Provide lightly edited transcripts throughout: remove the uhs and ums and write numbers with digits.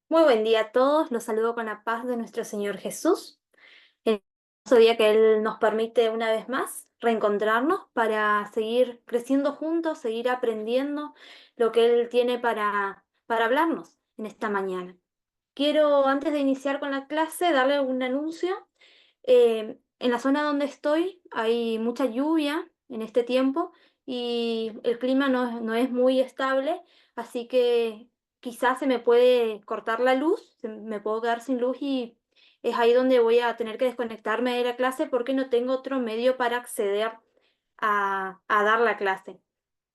Muy buen día a todos, los saludo con la paz de nuestro Señor Jesús. El hermoso día que Él nos permite una vez más reencontrarnos para seguir creciendo juntos, seguir aprendiendo lo que Él tiene para hablarnos en esta mañana. Quiero, antes de iniciar con la clase, darle un anuncio. En la zona donde estoy hay mucha lluvia en este tiempo y el clima no es muy estable, así que quizás se me puede cortar la luz, me puedo quedar sin luz y es ahí donde voy a tener que desconectarme de la clase porque no tengo otro medio para acceder a dar la clase.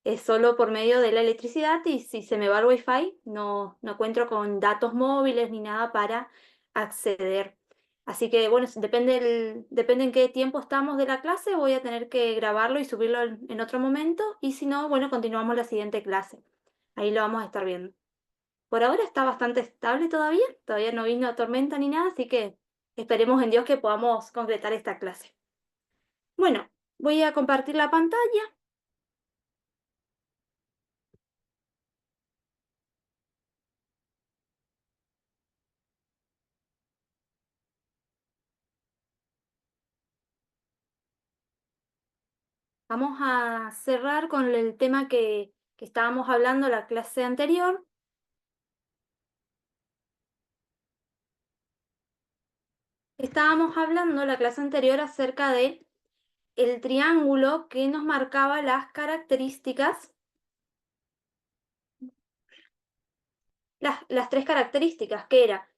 Es solo por medio de la electricidad y si se me va el wifi no cuento con datos móviles ni nada para acceder. Así que bueno, depende en qué tiempo estamos de la clase, voy a tener que grabarlo y subirlo en otro momento y si no, bueno, continuamos la siguiente clase. Ahí lo vamos a estar viendo. Por ahora está bastante estable todavía no vino tormenta ni nada, así que esperemos en Dios que podamos concretar esta clase. Bueno, voy a compartir la pantalla. Vamos a cerrar con el tema que estábamos hablando la clase anterior. Estábamos hablando la clase anterior acerca de el triángulo que nos marcaba las tres características, que era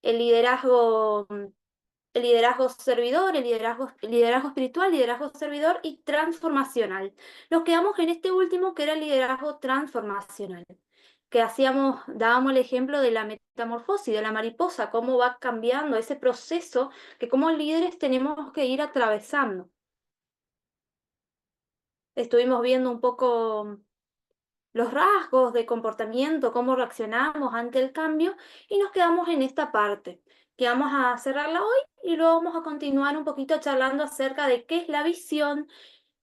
el liderazgo, el liderazgo servidor, el liderazgo espiritual, liderazgo servidor y transformacional. Nos quedamos en este último que era el liderazgo transformacional, que dábamos el ejemplo de la metamorfosis, de la mariposa, cómo va cambiando ese proceso que como líderes tenemos que ir atravesando. Estuvimos viendo un poco los rasgos de comportamiento, cómo reaccionamos ante el cambio y nos quedamos en esta parte, que vamos a cerrarla hoy y luego vamos a continuar un poquito charlando acerca de qué es la visión,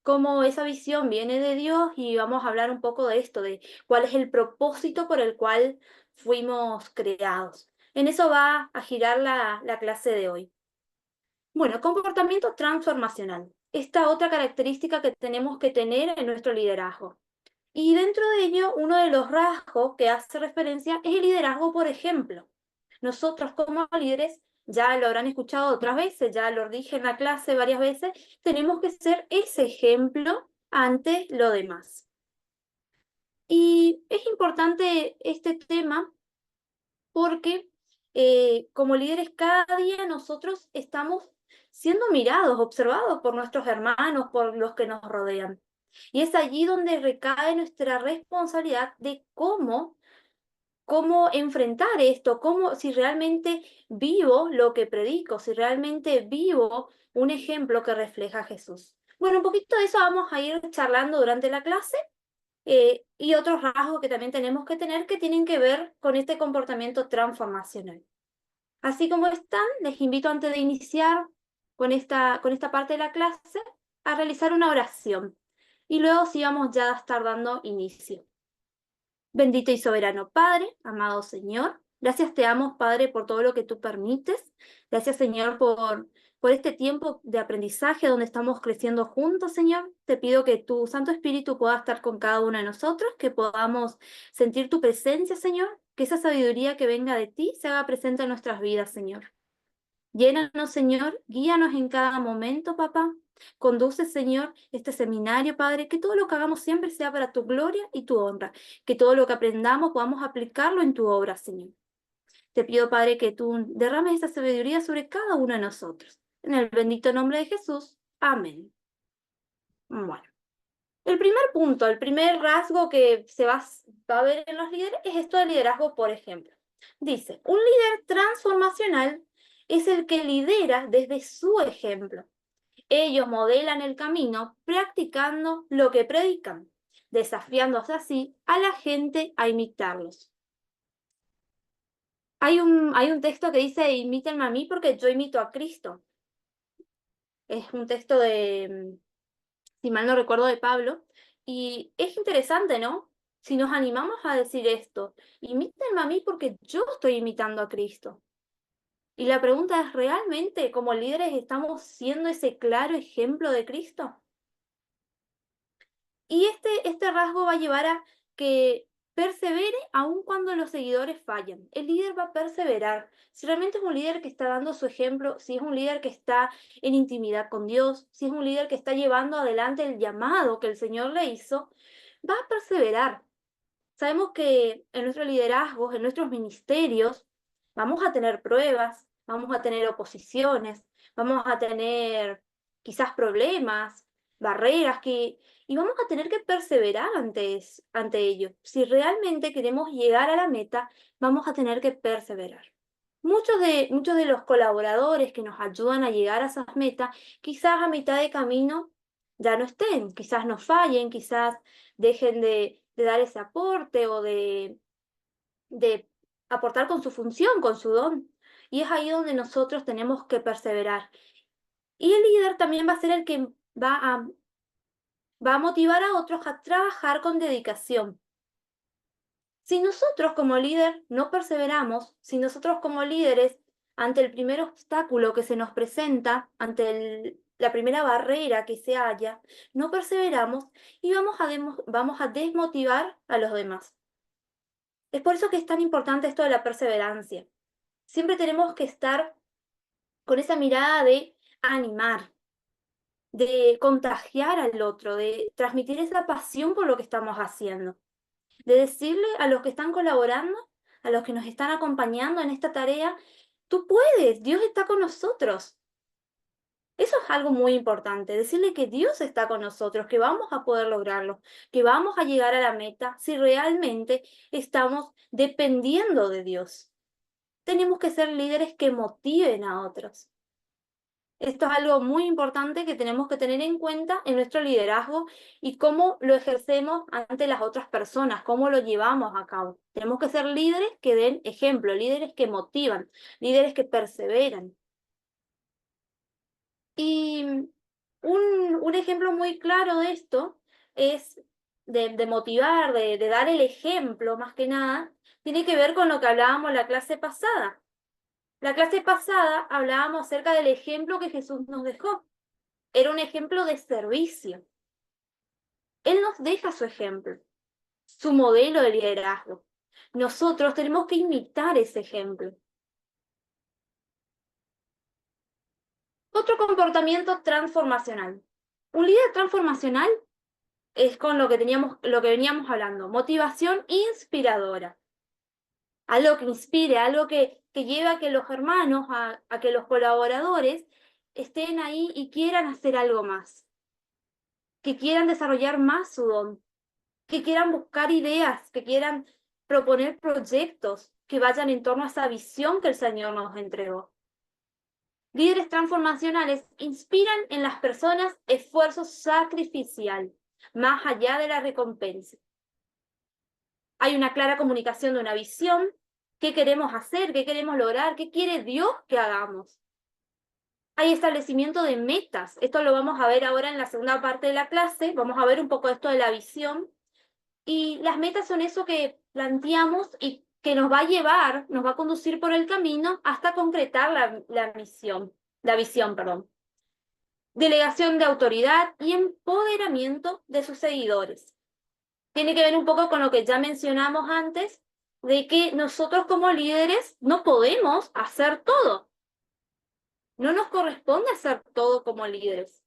cómo esa visión viene de Dios y vamos a hablar un poco de esto, de cuál es el propósito por el cual fuimos creados. En eso va a girar la clase de hoy. Bueno, comportamiento transformacional. Esta otra característica que tenemos que tener en nuestro liderazgo. Y dentro de ello, uno de los rasgos que hace referencia es el liderazgo, por ejemplo. Nosotros como líderes, ya lo habrán escuchado otras veces, ya lo dije en la clase varias veces, tenemos que ser ese ejemplo ante lo demás. Y es importante este tema porque como líderes cada día nosotros estamos siendo mirados, observados por nuestros hermanos, por los que nos rodean. Y es allí donde recae nuestra responsabilidad de cómo enfrentar esto, si realmente vivo lo que predico, si realmente vivo un ejemplo que refleja a Jesús. Bueno, un poquito de eso vamos a ir charlando durante la clase y otros rasgos que también tenemos que tener que tienen que ver con este comportamiento transformacional. Así como están, les invito antes de iniciar con esta parte de la clase a realizar una oración y luego sí vamos ya a estar dando inicio. Bendito y soberano Padre, amado Señor, gracias te damos, Padre, por todo lo que tú permites. Gracias, Señor, por este tiempo de aprendizaje donde estamos creciendo juntos, Señor. Te pido que tu Santo Espíritu pueda estar con cada uno de nosotros, que podamos sentir tu presencia, Señor, que esa sabiduría que venga de ti se haga presente en nuestras vidas, Señor. Llénanos, Señor, guíanos en cada momento, papá. Conduce, Señor, este seminario, Padre, que todo lo que hagamos siempre sea para tu gloria y tu honra, que todo lo que aprendamos podamos aplicarlo en tu obra, Señor. Te pido, Padre, que tú derrames esa sabiduría sobre cada uno de nosotros. En el bendito nombre de Jesús. Amén. Bueno, el primer punto, el primer rasgo que va a ver en los líderes es esto del liderazgo, por ejemplo. Dice, un líder transformacional es el que lidera desde su ejemplo. Ellos modelan el camino practicando lo que predican, desafiándose así a la gente a imitarlos. Hay un texto que dice, imítenme a mí porque yo imito a Cristo. Es un texto de, si mal no recuerdo, de Pablo. Y es interesante, ¿no? si nos animamos a decir esto, imítenme a mí porque yo estoy imitando a Cristo. Y la pregunta es, ¿realmente como líderes estamos siendo ese claro ejemplo de Cristo? Y este rasgo va a llevar a que persevere aun cuando los seguidores fallen. El líder va a perseverar. Si realmente es un líder que está dando su ejemplo, si es un líder que está en intimidad con Dios, si es un líder que está llevando adelante el llamado que el Señor le hizo, va a perseverar. Sabemos que en nuestros liderazgos, en nuestros ministerios, vamos a tener pruebas, vamos a tener oposiciones, vamos a tener quizás problemas, barreras y vamos a tener que perseverar ante ello. Si realmente queremos llegar a la meta, vamos a tener que perseverar. Muchos de los colaboradores que nos ayudan a llegar a esas metas, quizás a mitad de camino ya no estén, quizás nos fallen, quizás dejen de dar ese aporte o de aportar con su función, con su don. Y es ahí donde nosotros tenemos que perseverar. Y el líder también va a ser el que va a motivar a otros a trabajar con dedicación. Si nosotros como líder no perseveramos, si nosotros como líderes, ante el primer obstáculo que se nos presenta, ante la primera barrera que se halla, no perseveramos y vamos a desmotivar a los demás. Es por eso que es tan importante esto de la perseverancia. Siempre tenemos que estar con esa mirada de animar, de contagiar al otro, de transmitir esa pasión por lo que estamos haciendo, de decirle a los que están colaborando, a los que nos están acompañando en esta tarea, tú puedes, Dios está con nosotros. Eso es algo muy importante, decirle que Dios está con nosotros, que vamos a poder lograrlo, que vamos a llegar a la meta si realmente estamos dependiendo de Dios. Tenemos que ser líderes que motiven a otros. Esto es algo muy importante que tenemos que tener en cuenta en nuestro liderazgo y cómo lo ejercemos ante las otras personas, cómo lo llevamos a cabo. Tenemos que ser líderes que den ejemplo, líderes que motivan, líderes que perseveran. Y un ejemplo muy claro de esto es de motivar, de dar el ejemplo más que nada, tiene que ver con lo que hablábamos la clase pasada. La clase pasada hablábamos acerca del ejemplo que Jesús nos dejó. Era un ejemplo de servicio. Él nos deja su ejemplo, su modelo de liderazgo. Nosotros tenemos que imitar ese ejemplo. Otro comportamiento transformacional. Un líder transformacional es con lo que veníamos hablando, motivación inspiradora. Algo que inspire, algo que lleve a que los hermanos, a que los colaboradores estén ahí y quieran hacer algo más, que quieran desarrollar más su don, que quieran buscar ideas, que quieran proponer proyectos que vayan en torno a esa visión que el Señor nos entregó. Líderes transformacionales inspiran en las personas esfuerzo sacrificial, más allá de la recompensa. Hay una clara comunicación de una visión, qué queremos hacer, qué queremos lograr, qué quiere Dios que hagamos. Hay establecimiento de metas. Esto lo vamos a ver ahora en la segunda parte de la clase. Vamos a ver un poco esto de la visión. Y las metas son eso que planteamos y que nos va a llevar, nos va a conducir por el camino hasta concretar la visión, perdón. Delegación de autoridad y empoderamiento de sus seguidores. Tiene que ver un poco con lo que ya mencionamos antes, de que nosotros como líderes no podemos hacer todo. No nos corresponde hacer todo como líderes.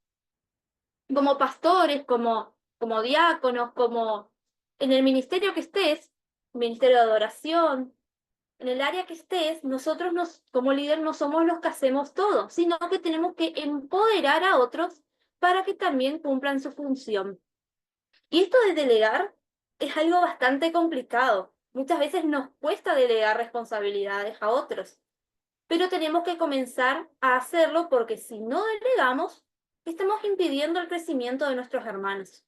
Como pastores, como diáconos, como en el ministerio que estés, ministerio de adoración, en el área que estés, nosotros como líder no somos los que hacemos todo, sino que tenemos que empoderar a otros para que también cumplan su función. Y esto de delegar es algo bastante complicado. Muchas veces nos cuesta delegar responsabilidades a otros, pero tenemos que comenzar a hacerlo porque si no delegamos, estamos impidiendo el crecimiento de nuestros hermanos.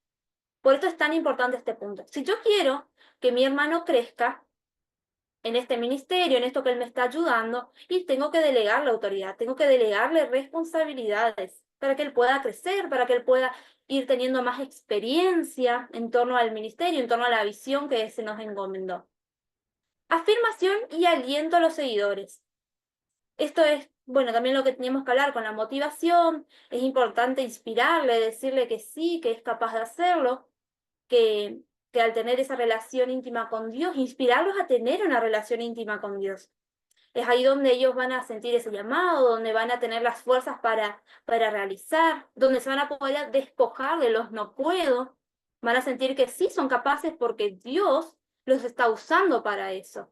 Por esto es tan importante este punto. Si yo quiero que mi hermano crezca en este ministerio, en esto que él me está ayudando, y tengo que delegar la autoridad, tengo que delegarle responsabilidades. para que él pueda crecer, para que él pueda ir teniendo más experiencia en torno al ministerio, en torno a la visión que se nos encomendó. Afirmación y aliento a los seguidores. Esto es, bueno, también lo que teníamos que hablar con la motivación. Es importante inspirarle, decirle que sí, que es capaz de hacerlo, que, que al tener esa relación íntima con Dios, inspirarlos a tener una relación íntima con Dios. Es ahí donde ellos van a sentir ese llamado, donde van a tener las fuerzas para realizar, donde se van a poder despojar de los no puedo, van a sentir que sí son capaces porque Dios los está usando para eso.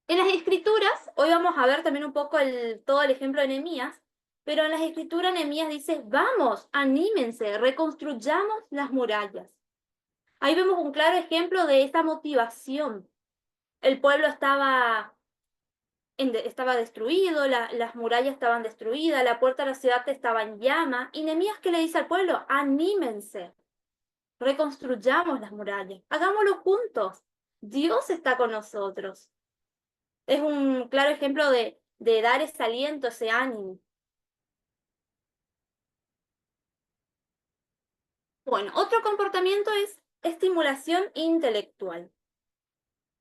En las escrituras, hoy vamos a ver también un poco todo el ejemplo de Nehemías, pero en las escrituras Nehemías dice, vamos, anímense, reconstruyamos las murallas. Ahí vemos un claro ejemplo de esa motivación. El pueblo estaba destruido, las murallas estaban destruidas, la puerta de la ciudad estaba en llama, y Nehemías, ¿qué le dice al pueblo? Anímense, reconstruyamos las murallas, hagámoslo juntos. Dios está con nosotros. Es un claro ejemplo de dar ese aliento, ese ánimo. Bueno, otro comportamiento es estimulación intelectual.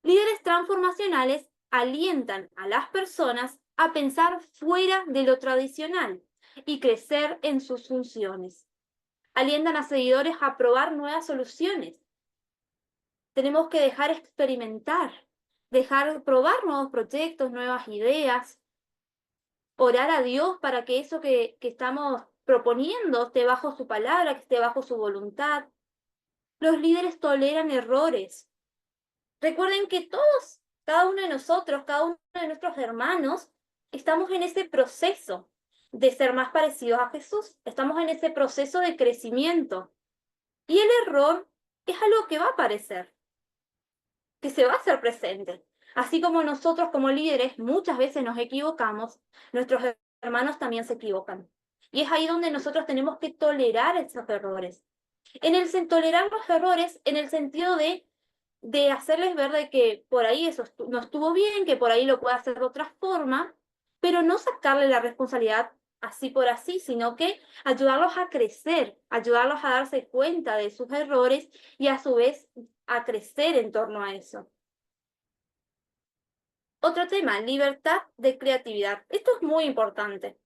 Líderes transformacionales alientan a las personas a pensar fuera de lo tradicional y crecer en sus funciones. Alientan a seguidores a probar nuevas soluciones. Tenemos que dejar experimentar, dejar probar nuevos proyectos, nuevas ideas, orar a Dios para que eso que estamos proponiendo esté bajo su palabra, que esté bajo su voluntad. Los líderes toleran errores. Recuerden que todos, cada uno de nosotros, cada uno de nuestros hermanos, estamos en ese proceso de ser más parecidos a Jesús. Estamos en ese proceso de crecimiento. Y el error es algo que va a aparecer, que se va a hacer presente. Así como nosotros como líderes muchas veces nos equivocamos, nuestros hermanos también se equivocan. Y es ahí donde nosotros tenemos que tolerar esos errores. Tolerar los errores en el sentido de hacerles ver de que por ahí eso no estuvo bien, que por ahí lo puede hacer de otra forma, pero no sacarle la responsabilidad así por así, sino que ayudarlos a crecer, ayudarlos a darse cuenta de sus errores y a su vez a crecer en torno a eso. Otro tema, libertad de creatividad. Esto es muy importante.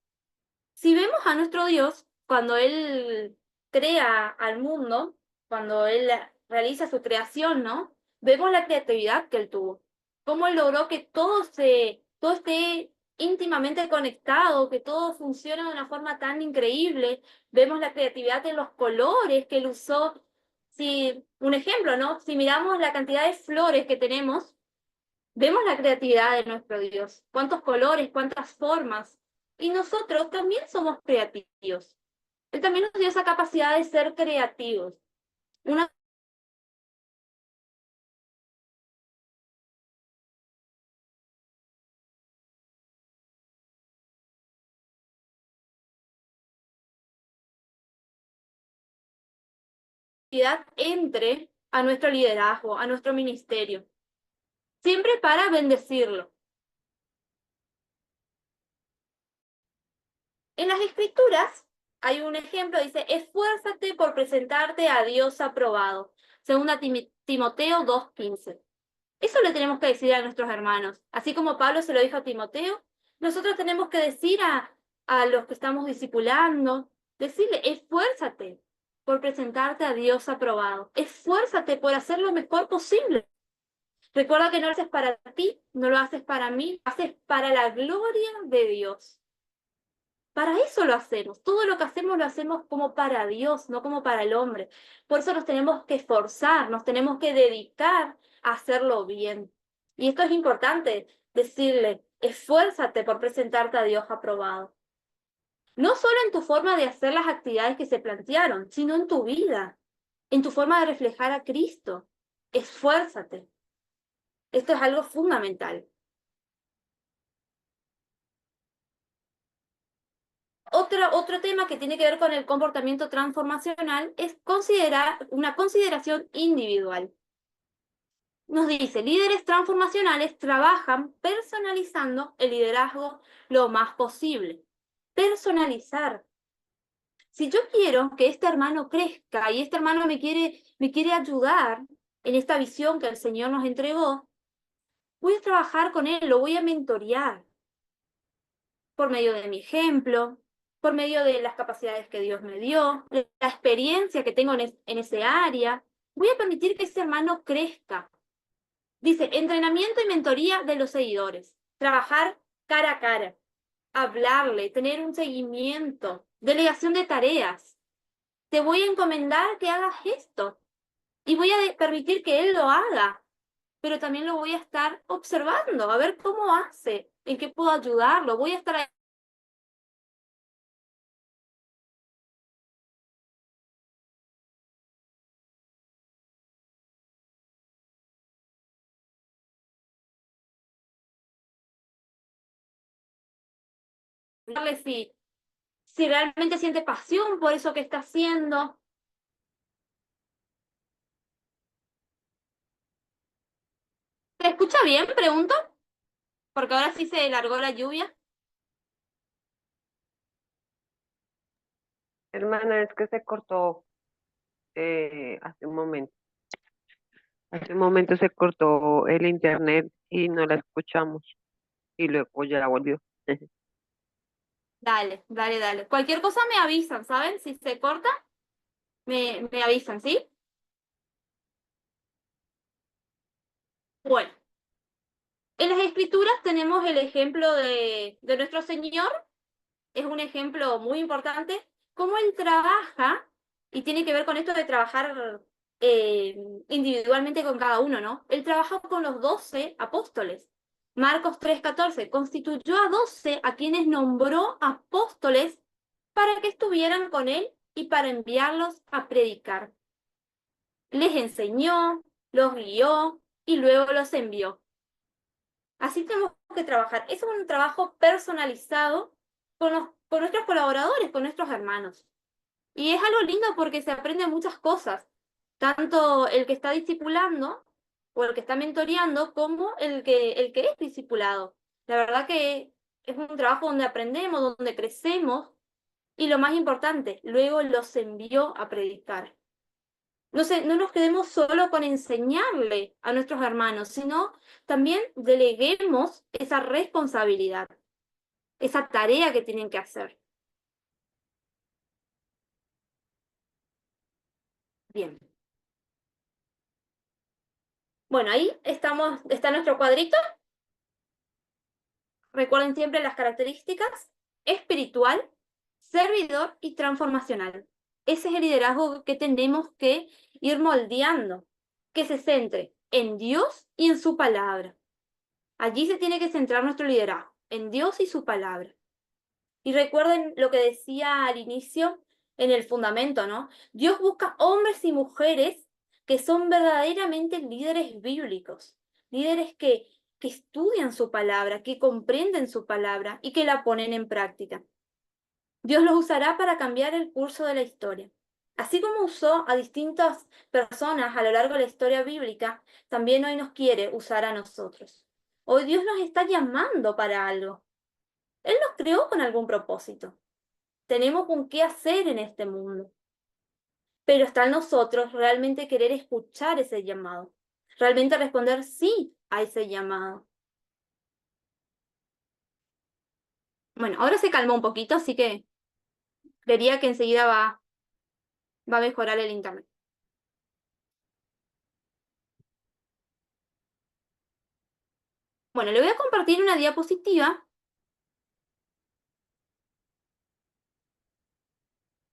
Si vemos a nuestro Dios, cuando Él crea al mundo, cuando Él realiza su creación, ¿no? Vemos la creatividad que Él tuvo. Cómo Él logró que todo esté íntimamente conectado, que todo funcione de una forma tan increíble. Vemos la creatividad en los colores que Él usó. Si, un ejemplo, ¿no? Si miramos la cantidad de flores que tenemos, vemos la creatividad de nuestro Dios, cuántos colores, cuántas formas. Y nosotros también somos creativos. Él también nos dio esa capacidad de ser creativos. Una creatividad entre a nuestro liderazgo, a nuestro ministerio, siempre para bendecirlo. En las escrituras hay un ejemplo, dice, esfuérzate por presentarte a Dios aprobado, según Timoteo 2:15. Eso le tenemos que decir a nuestros hermanos. Así como Pablo se lo dijo a Timoteo, nosotros tenemos que decir a los que estamos discipulando, decirle, esfuérzate por presentarte a Dios aprobado. Esfuérzate por hacer lo mejor posible. Recuerda que no lo haces para ti, no lo haces para mí, lo haces para la gloria de Dios. Para eso lo hacemos. Todo lo que hacemos lo hacemos como para Dios, no como para el hombre. Por eso nos tenemos que esforzar, nos tenemos que dedicar a hacerlo bien. Y esto es importante, decirle, esfuérzate por presentarte a Dios aprobado. No solo en tu forma de hacer las actividades que se plantearon, sino en tu vida, en tu forma de reflejar a Cristo. Esfuérzate. Esto es algo fundamental. Otro tema que tiene que ver con el comportamiento transformacional es considerar una consideración individual. nos dice, líderes transformacionales trabajan personalizando el liderazgo lo más posible. Personalizar. Si yo quiero que este hermano crezca y este hermano me quiere ayudar en esta visión que el Señor nos entregó, voy a trabajar con él, lo voy a mentorear por medio de mi ejemplo, por medio de las capacidades que Dios me dio, de la experiencia que tengo en ese área. Voy a permitir que ese hermano crezca. Dice, entrenamiento y mentoría de los seguidores. Trabajar cara a cara, hablarle, tener un seguimiento, delegación de tareas. Te voy a encomendar que hagas esto y voy a permitir que él lo haga, pero también lo voy a estar observando, a ver cómo hace, en qué puedo ayudarlo. Voy a estar ahí. Si, si realmente siente pasión por eso que está haciendo. ¿Se escucha bien? Pregunto, porque ahora sí se largó la lluvia. Hermana, es que se cortó hace un momento. Hace un momento se cortó el internet y no la escuchamos y luego ya volvió. Dale, dale, dale. Cualquier cosa me avisan, ¿saben? Si se corta, me avisan, ¿sí? Bueno, en las escrituras tenemos el ejemplo de nuestro Señor, es un ejemplo muy importante, cómo Él trabaja, y tiene que ver con esto de trabajar eh, individualmente con cada uno, ¿no? Él trabaja con los 12 apóstoles. Marcos 3:14, constituyó a 12 a quienes nombró apóstoles para que estuvieran con Él y para enviarlos a predicar. Les enseñó, los guió y luego los envió. Así tenemos que trabajar. Es un trabajo personalizado con nuestros colaboradores, con nuestros hermanos. Y es algo lindo porque se aprende muchas cosas, tanto el que está discipulando o el que está mentoreando como el que es discipulado. La verdad que es un trabajo donde aprendemos, donde crecemos y lo más importante, luego los envió a predicar. No nos quedemos solo con enseñarle a nuestros hermanos, sino también deleguemos esa responsabilidad, esa tarea que tienen que hacer. Bien. Bueno, ahí estamos, está nuestro cuadrito. Recuerden siempre las características: espiritual, servidor y transformacional. Ese es el liderazgo que tenemos que ir moldeando, que se centre en Dios y en su palabra. Allí se tiene que centrar nuestro liderazgo, en Dios y su palabra. Y recuerden lo que decía al inicio en el fundamento, ¿no? Dios busca hombres y mujeres que son verdaderamente líderes bíblicos, líderes que estudian su palabra, que comprenden su palabra y que la ponen en práctica. Dios los usará para cambiar el curso de la historia. Así como usó a distintas personas a lo largo de la historia bíblica, también hoy nos quiere usar a nosotros. Hoy Dios nos está llamando para algo. Él nos creó con algún propósito. Tenemos un qué hacer en este mundo. Pero está en nosotros realmente querer escuchar ese llamado. Realmente responder sí a ese llamado. Bueno, ahora se calmó un poquito, así que vería que enseguida va a mejorar el internet. Bueno, le voy a compartir una diapositiva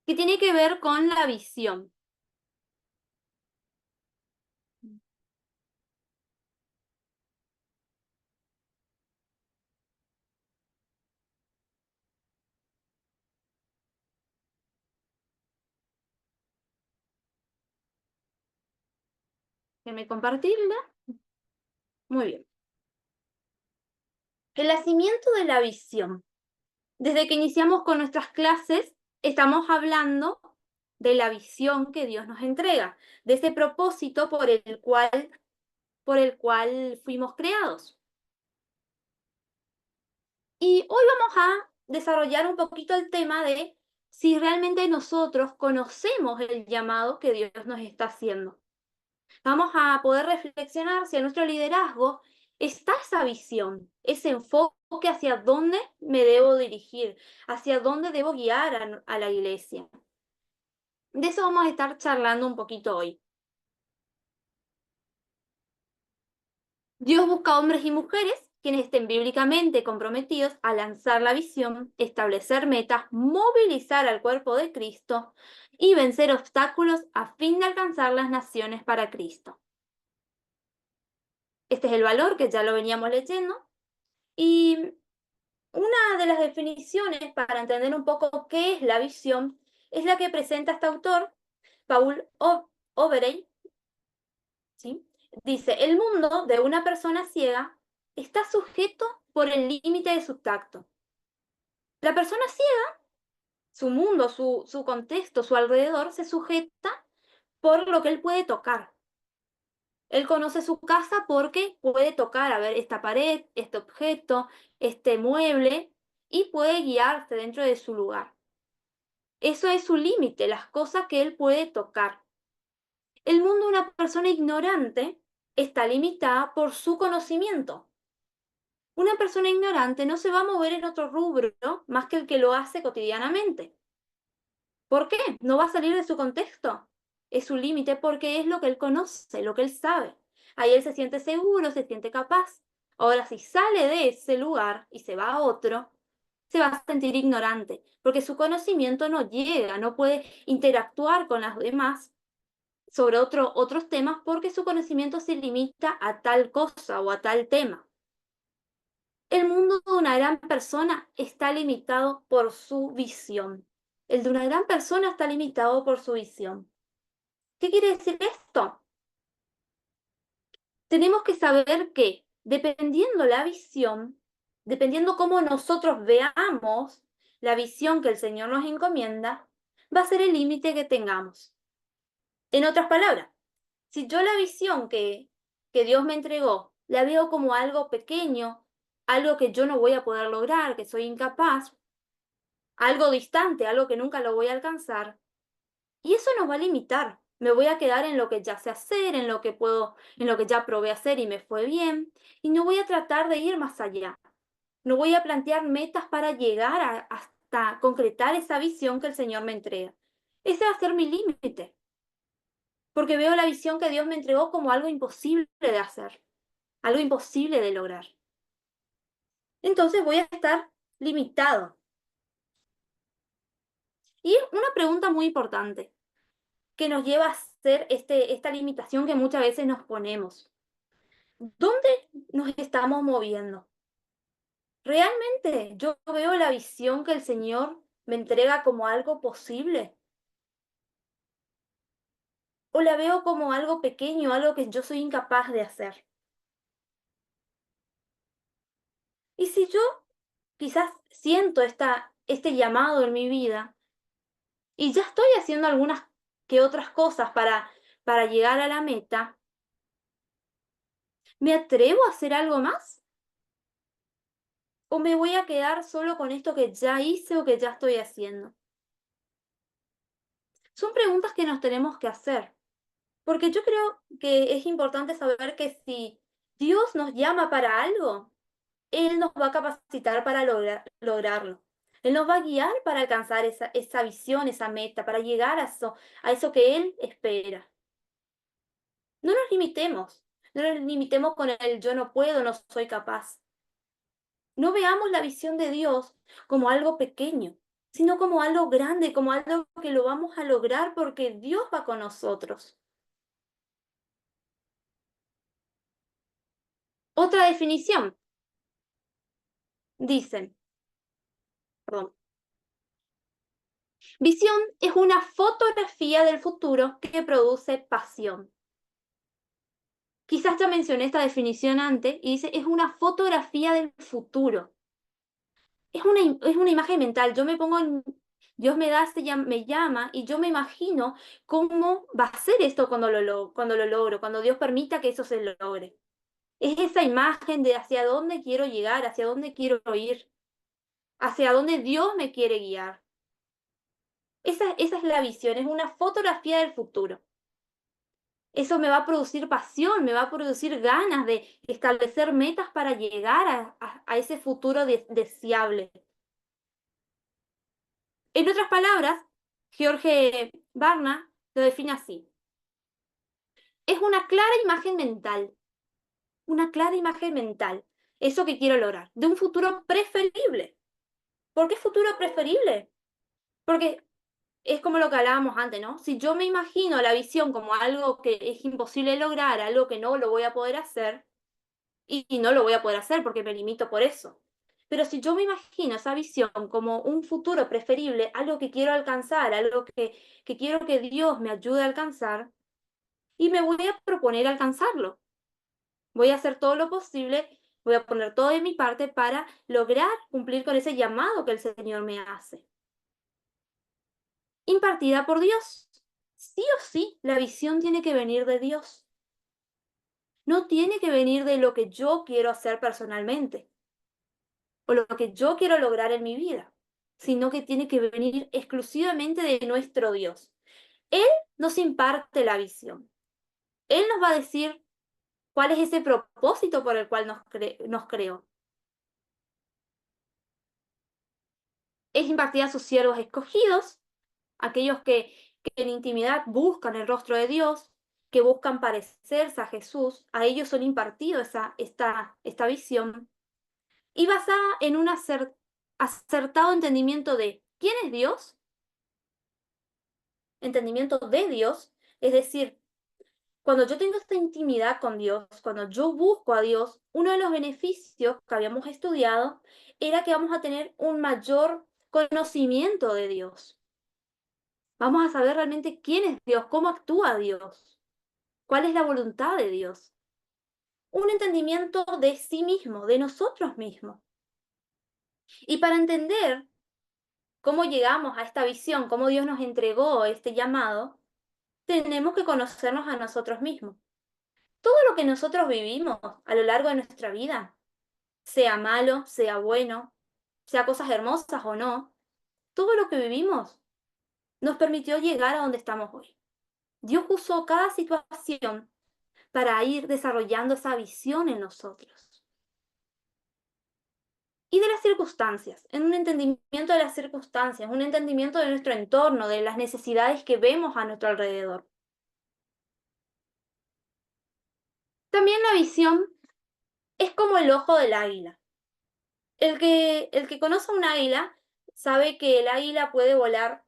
que tiene que ver con la visión. Déjenme compartirla. Muy bien. El nacimiento de la visión. Desde que iniciamos con nuestras clases, estamos hablando de la visión que Dios nos entrega, de ese propósito por el cual por el cual fuimos creados. Y hoy vamos a desarrollar un poquito el tema de si realmente nosotros conocemos el llamado que Dios nos está haciendo. Vamos a poder reflexionar si en nuestro liderazgo está esa visión, ese enfoque hacia dónde me debo dirigir, hacia dónde debo guiar a la iglesia. De eso vamos a estar charlando un poquito hoy. Dios busca hombres y mujeres quienes estén bíblicamente comprometidos a lanzar la visión, establecer metas, movilizar al cuerpo de Cristo y vencer obstáculos a fin de alcanzar las naciones para Cristo. Este es el valor que ya lo veníamos leyendo. Y una de las definiciones para entender un poco qué es la visión es la que presenta este autor, Paul Overey, ¿sí? Dice, el mundo de una persona ciega está sujeto por el límite de su tacto. La persona ciega, su mundo, su contexto, su alrededor, se sujeta por lo que él puede tocar. Él conoce su casa porque puede tocar, a ver, esta pared, este objeto, este mueble, y puede guiarse dentro de su lugar. Eso es su límite, las cosas que él puede tocar. El mundo de una persona ignorante está limitada por su conocimiento. Una persona ignorante no se va a mover en otro rubro más que el que lo hace cotidianamente. ¿Por qué? No va a salir de su contexto. Es su límite porque es lo que él conoce, lo que él sabe. Ahí él se siente seguro, se siente capaz. Ahora, si sale de ese lugar y se va a otro, se va a sentir ignorante, porque su conocimiento no llega, no puede interactuar con las demás sobre otros temas porque su conocimiento se limita a tal cosa o a tal tema. El mundo de una gran persona está limitado por su visión. El de una gran persona está limitado por su visión. ¿Qué quiere decir esto? Tenemos que saber que dependiendo la visión, dependiendo cómo nosotros veamos la visión que el Señor nos encomienda, va a ser el límite que tengamos. En otras palabras, si yo la visión que Dios me entregó la veo como algo pequeño, algo que yo no voy a poder lograr, que soy incapaz, algo distante, algo que nunca lo voy a alcanzar, y eso nos va a limitar. Me voy a quedar en lo que ya sé hacer, en lo que puedo, en lo que ya probé hacer y me fue bien, y no voy a tratar de ir más allá. No voy a plantear metas para llegar hasta concretar esa visión que el Señor me entrega. Ese va a ser mi límite, porque veo la visión que Dios me entregó como algo imposible de hacer, algo imposible de lograr. Entonces voy a estar limitado. Y una pregunta muy importante que nos lleva a hacer esta limitación que muchas veces nos ponemos. ¿Dónde nos estamos moviendo? ¿Realmente yo veo la visión que el Señor me entrega como algo posible? ¿O la veo como algo pequeño, algo que yo soy incapaz de hacer? Y si yo quizás siento este llamado en mi vida y ya estoy haciendo algunas que otras cosas para llegar a la meta, ¿me atrevo a hacer algo más? ¿O me voy a quedar solo con esto que ya hice o que ya estoy haciendo? Son preguntas que nos tenemos que hacer, porque yo creo que es importante saber que si Dios nos llama para algo, Él nos va a capacitar para lograrlo. Él nos va a guiar para alcanzar esa visión, esa meta, para llegar a eso que Él espera. No nos limitemos con el yo no puedo, no soy capaz. No veamos la visión de Dios como algo pequeño, sino como algo grande, como algo que lo vamos a lograr porque Dios va con nosotros. Otra definición, dicen, perdón, visión es una fotografía del futuro que produce pasión. Quizás ya mencioné esta definición antes y dice, es una fotografía del futuro. Es una imagen mental. Yo me pongo Dios me da me llama y yo me imagino cómo va a ser esto cuando lo logro, cuando Dios permita que eso se logre. Es esa imagen de hacia dónde quiero llegar, hacia dónde quiero ir, hacia dónde Dios me quiere guiar. Esa es la visión, es una fotografía del futuro. Eso me va a producir pasión, me va a producir ganas de establecer metas para llegar a ese futuro deseable. En otras palabras, George Barna lo define así. Es una clara imagen mental, eso que quiero lograr, de un futuro preferible. ¿Por qué futuro preferible? Porque es como lo que hablábamos antes, ¿no? Si yo me imagino la visión como algo que es imposible lograr, algo que no lo voy a poder hacer, y no lo voy a poder hacer porque me limito por eso. Pero si yo me imagino esa visión como un futuro preferible, algo que quiero alcanzar, algo que quiero que Dios me ayude a alcanzar, y me voy a proponer alcanzarlo. Voy a hacer todo lo posible, voy a poner todo de mi parte para lograr cumplir con ese llamado que el Señor me hace. Impartida por Dios. Sí o sí, la visión tiene que venir de Dios. No tiene que venir de lo que yo quiero hacer personalmente o lo que yo quiero lograr en mi vida, sino que tiene que venir exclusivamente de nuestro Dios. Él nos imparte la visión. Él nos va a decir cuál es ese propósito por el cual nos creó. Es impartida a sus siervos escogidos, aquellos que en intimidad buscan el rostro de Dios, que buscan parecerse a Jesús, a ellos son impartidos esta visión, y basada en un acertado entendimiento de quién es Dios, entendimiento de Dios, es decir, cuando yo tengo esta intimidad con Dios, cuando yo busco a Dios, uno de los beneficios que habíamos estudiado era que vamos a tener un mayor conocimiento de Dios. Vamos a saber realmente quién es Dios, cómo actúa Dios, cuál es la voluntad de Dios. Un entendimiento de sí mismo, de nosotros mismos. Y para entender cómo llegamos a esta visión, cómo Dios nos entregó este llamado, tenemos que conocernos a nosotros mismos. Todo lo que nosotros vivimos a lo largo de nuestra vida, sea malo, sea bueno, sea cosas hermosas o no, todo lo que vivimos nos permitió llegar a donde estamos hoy. Dios usó cada situación para ir desarrollando esa visión en nosotros. Y de las circunstancias, en un entendimiento de las circunstancias, un entendimiento de nuestro entorno, de las necesidades que vemos a nuestro alrededor. También la visión es como el ojo del águila. El que conoce a un águila sabe que el águila puede volar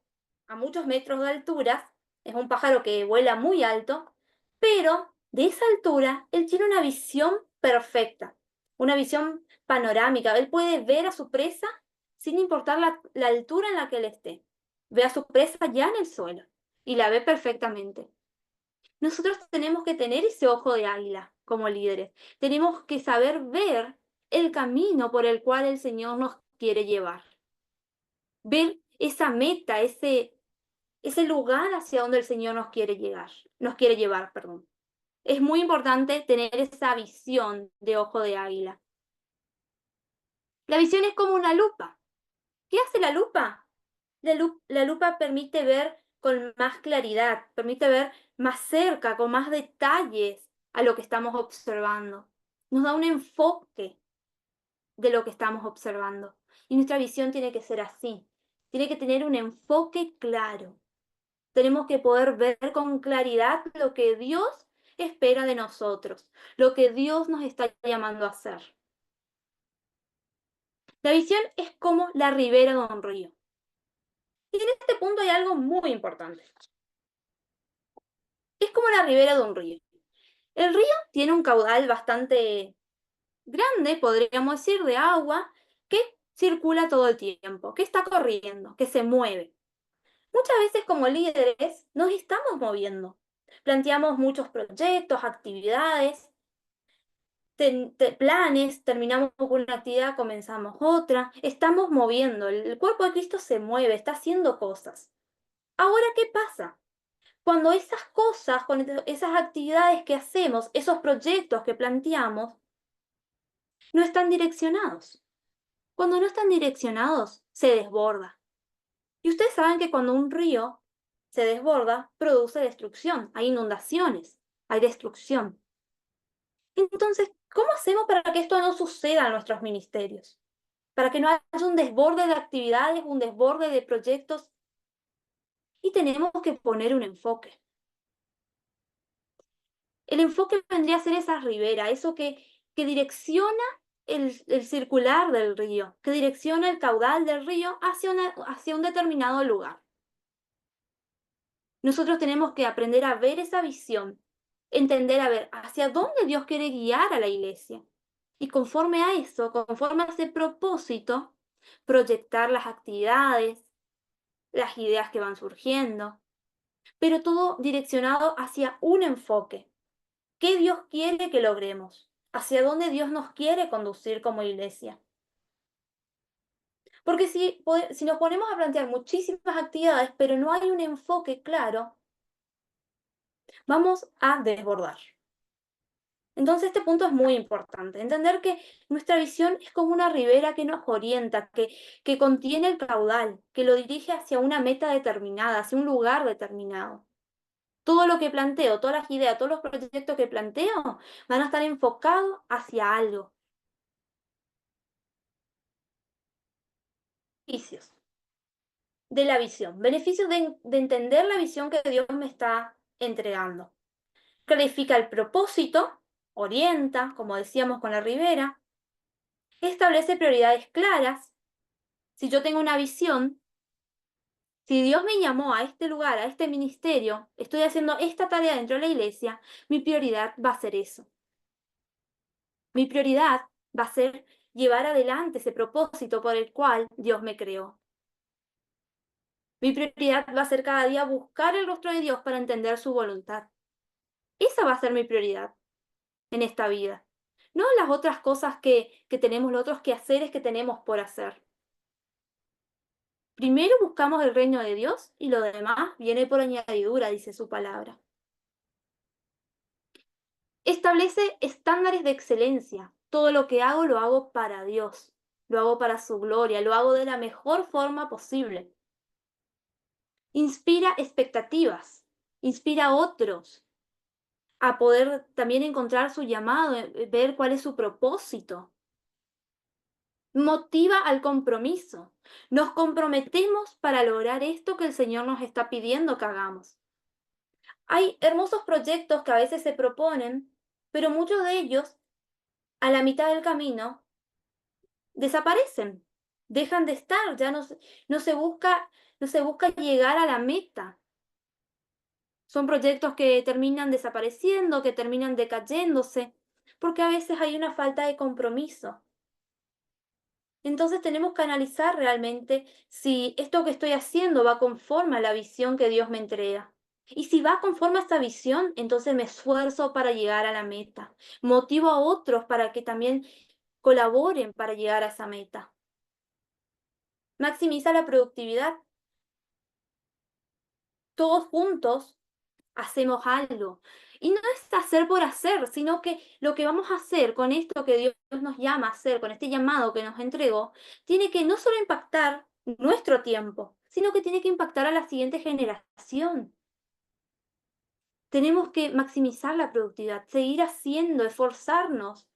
a muchos metros de altura, es un pájaro que vuela muy alto, pero de esa altura él tiene una visión perfecta, una visión panorámica. Él puede ver a su presa sin importar la altura en la que él esté. Ve a su presa ya en el suelo y la ve perfectamente. Nosotros tenemos que tener ese ojo de águila como líderes. Tenemos que saber ver el camino por el cual el Señor nos quiere llevar. Ver esa meta, ese lugar hacia donde el Señor nos quiere llevar, perdón. Es muy importante tener esa visión de ojo de águila. La visión es como una lupa. ¿Qué hace la lupa? La lupa permite ver con más claridad, permite ver más cerca, con más detalles a lo que estamos observando. Nos da un enfoque de lo que estamos observando. Y nuestra visión tiene que ser así. Tiene que tener un enfoque claro. Tenemos que poder ver con claridad lo que Dios espera de nosotros, lo que Dios nos está llamando a hacer. La visión es como la ribera de un río. Y en este punto hay algo muy importante. Es como la ribera de un río. El río tiene un caudal bastante grande, podríamos decir, de agua que circula todo el tiempo, que está corriendo, que se mueve. Muchas veces como líderes nos estamos moviendo. Planteamos muchos proyectos, actividades, planes, terminamos con una actividad, comenzamos otra, estamos moviendo, el cuerpo de Cristo se mueve, está haciendo cosas. Ahora, ¿qué pasa? Cuando esas cosas, con esas actividades que hacemos, esos proyectos que planteamos, no están direccionados. Cuando no están direccionados, se desborda. Y ustedes saben que cuando un río se desborda, produce destrucción, hay inundaciones, hay destrucción. Entonces, ¿cómo hacemos para que esto no suceda en nuestros ministerios? Para que no haya un desborde de actividades, un desborde de proyectos. Y tenemos que poner un enfoque. El enfoque vendría a ser esa ribera, eso que direcciona el circular del río, que direcciona el caudal del río hacia un determinado lugar. Nosotros tenemos que aprender a ver esa visión, entender a ver hacia dónde Dios quiere guiar a la iglesia. Y conforme a eso, conforme a ese propósito, proyectar las actividades, las ideas que van surgiendo, pero todo direccionado hacia un enfoque. ¿Qué Dios quiere que logremos? ¿Hacia dónde Dios nos quiere conducir como iglesia? Porque si nos ponemos a plantear muchísimas actividades, pero no hay un enfoque claro, vamos a desbordar. Entonces este punto es muy importante, entender que nuestra visión es como una ribera que nos orienta, que contiene el caudal, que lo dirige hacia una meta determinada, hacia un lugar determinado. Todo lo que planteo, todas las ideas, todos los proyectos que planteo van a estar enfocados hacia algo. Beneficios de la visión, beneficios de entender la visión que Dios me está entregando. Clarifica el propósito, orienta, como decíamos con la ribera, establece prioridades claras. Si yo tengo una visión, si Dios me llamó a este lugar, a este ministerio, estoy haciendo esta tarea dentro de la iglesia, mi prioridad va a ser eso. Mi prioridad va a ser llevar adelante ese propósito por el cual Dios me creó. Mi prioridad va a ser cada día buscar el rostro de Dios para entender su voluntad. Esa va a ser mi prioridad en esta vida. No las otras cosas que tenemos, los otros quehaceres que tenemos por hacer. Primero buscamos el reino de Dios y lo demás viene por añadidura, dice su palabra. Establece estándares de excelencia. Todo lo que hago lo hago para Dios, lo hago para su gloria, lo hago de la mejor forma posible. Inspira expectativas, inspira a otros a poder también encontrar su llamado, ver cuál es su propósito. Motiva al compromiso. Nos comprometemos para lograr esto que el Señor nos está pidiendo que hagamos. Hay hermosos proyectos que a veces se proponen, pero muchos de ellos, a la mitad del camino, desaparecen, dejan de estar, ya no se busca llegar a la meta. Son proyectos que terminan desapareciendo, que terminan decayéndose, porque a veces hay una falta de compromiso. Entonces tenemos que analizar realmente si esto que estoy haciendo va conforme a la visión que Dios me entrega. Y si va conforme a esta visión, entonces me esfuerzo para llegar a la meta. Motivo a otros para que también colaboren para llegar a esa meta. Maximiza la productividad. Todos juntos hacemos algo. Y no es hacer por hacer, sino que lo que vamos a hacer con esto que Dios nos llama a hacer, con este llamado que nos entregó, tiene que no solo impactar nuestro tiempo, sino que tiene que impactar a la siguiente generación. Tenemos que maximizar la productividad, seguir haciendo, esforzarnos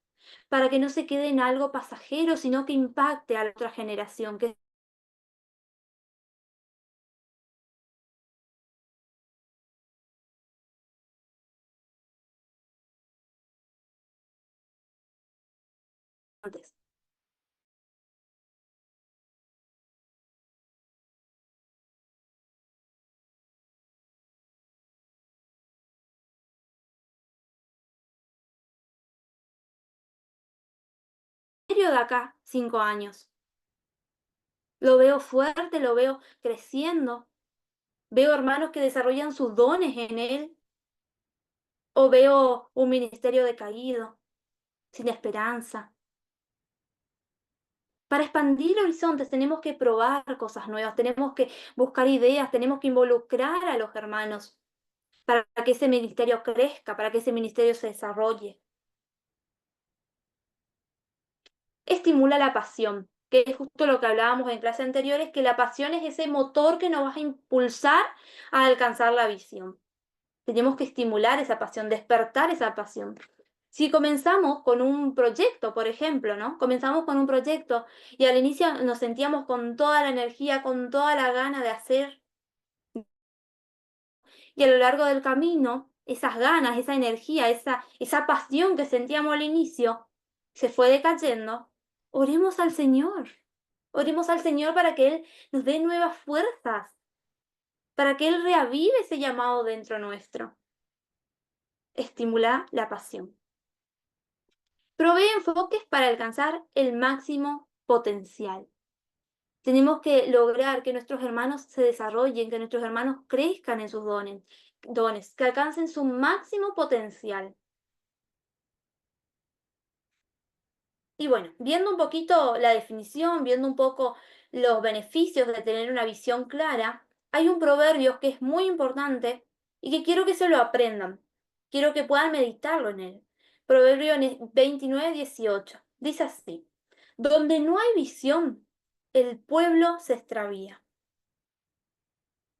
para que no se quede en algo pasajero, sino que impacte a la otra generación, que antes. De acá 5 años. Lo veo fuerte, lo veo creciendo. Veo hermanos que desarrollan sus dones en él, o veo un ministerio decaído. sin esperanza. Para expandir horizontes tenemos que probar cosas nuevas, tenemos que buscar ideas, tenemos que involucrar a los hermanos para que ese ministerio crezca, para que ese ministerio se desarrolle. Estimula la pasión, que es justo lo que hablábamos en clases anteriores, que la pasión es ese motor que nos va a impulsar a alcanzar la visión. Tenemos que estimular esa pasión, despertar esa pasión. Si comenzamos con un proyecto, por ejemplo, ¿no? Comenzamos con un proyecto y al inicio nos sentíamos con toda la energía, con toda la gana de hacer, y a lo largo del camino, esas ganas, esa energía, esa pasión que sentíamos al inicio, se fue decayendo. Oremos al Señor. Oremos al Señor para que Él nos dé nuevas fuerzas, para que Él reavive ese llamado dentro nuestro. Estimula la pasión. Provee enfoques para alcanzar el máximo potencial. Tenemos que lograr que nuestros hermanos se desarrollen, que nuestros hermanos crezcan en sus dones, que alcancen su máximo potencial. Y bueno, viendo un poquito la definición, viendo un poco los beneficios de tener una visión clara, hay un proverbio que es muy importante y que quiero que se lo aprendan. Quiero que puedan meditarlo en él. Proverbio 29:18. Dice así: donde no hay visión, el pueblo se extravía.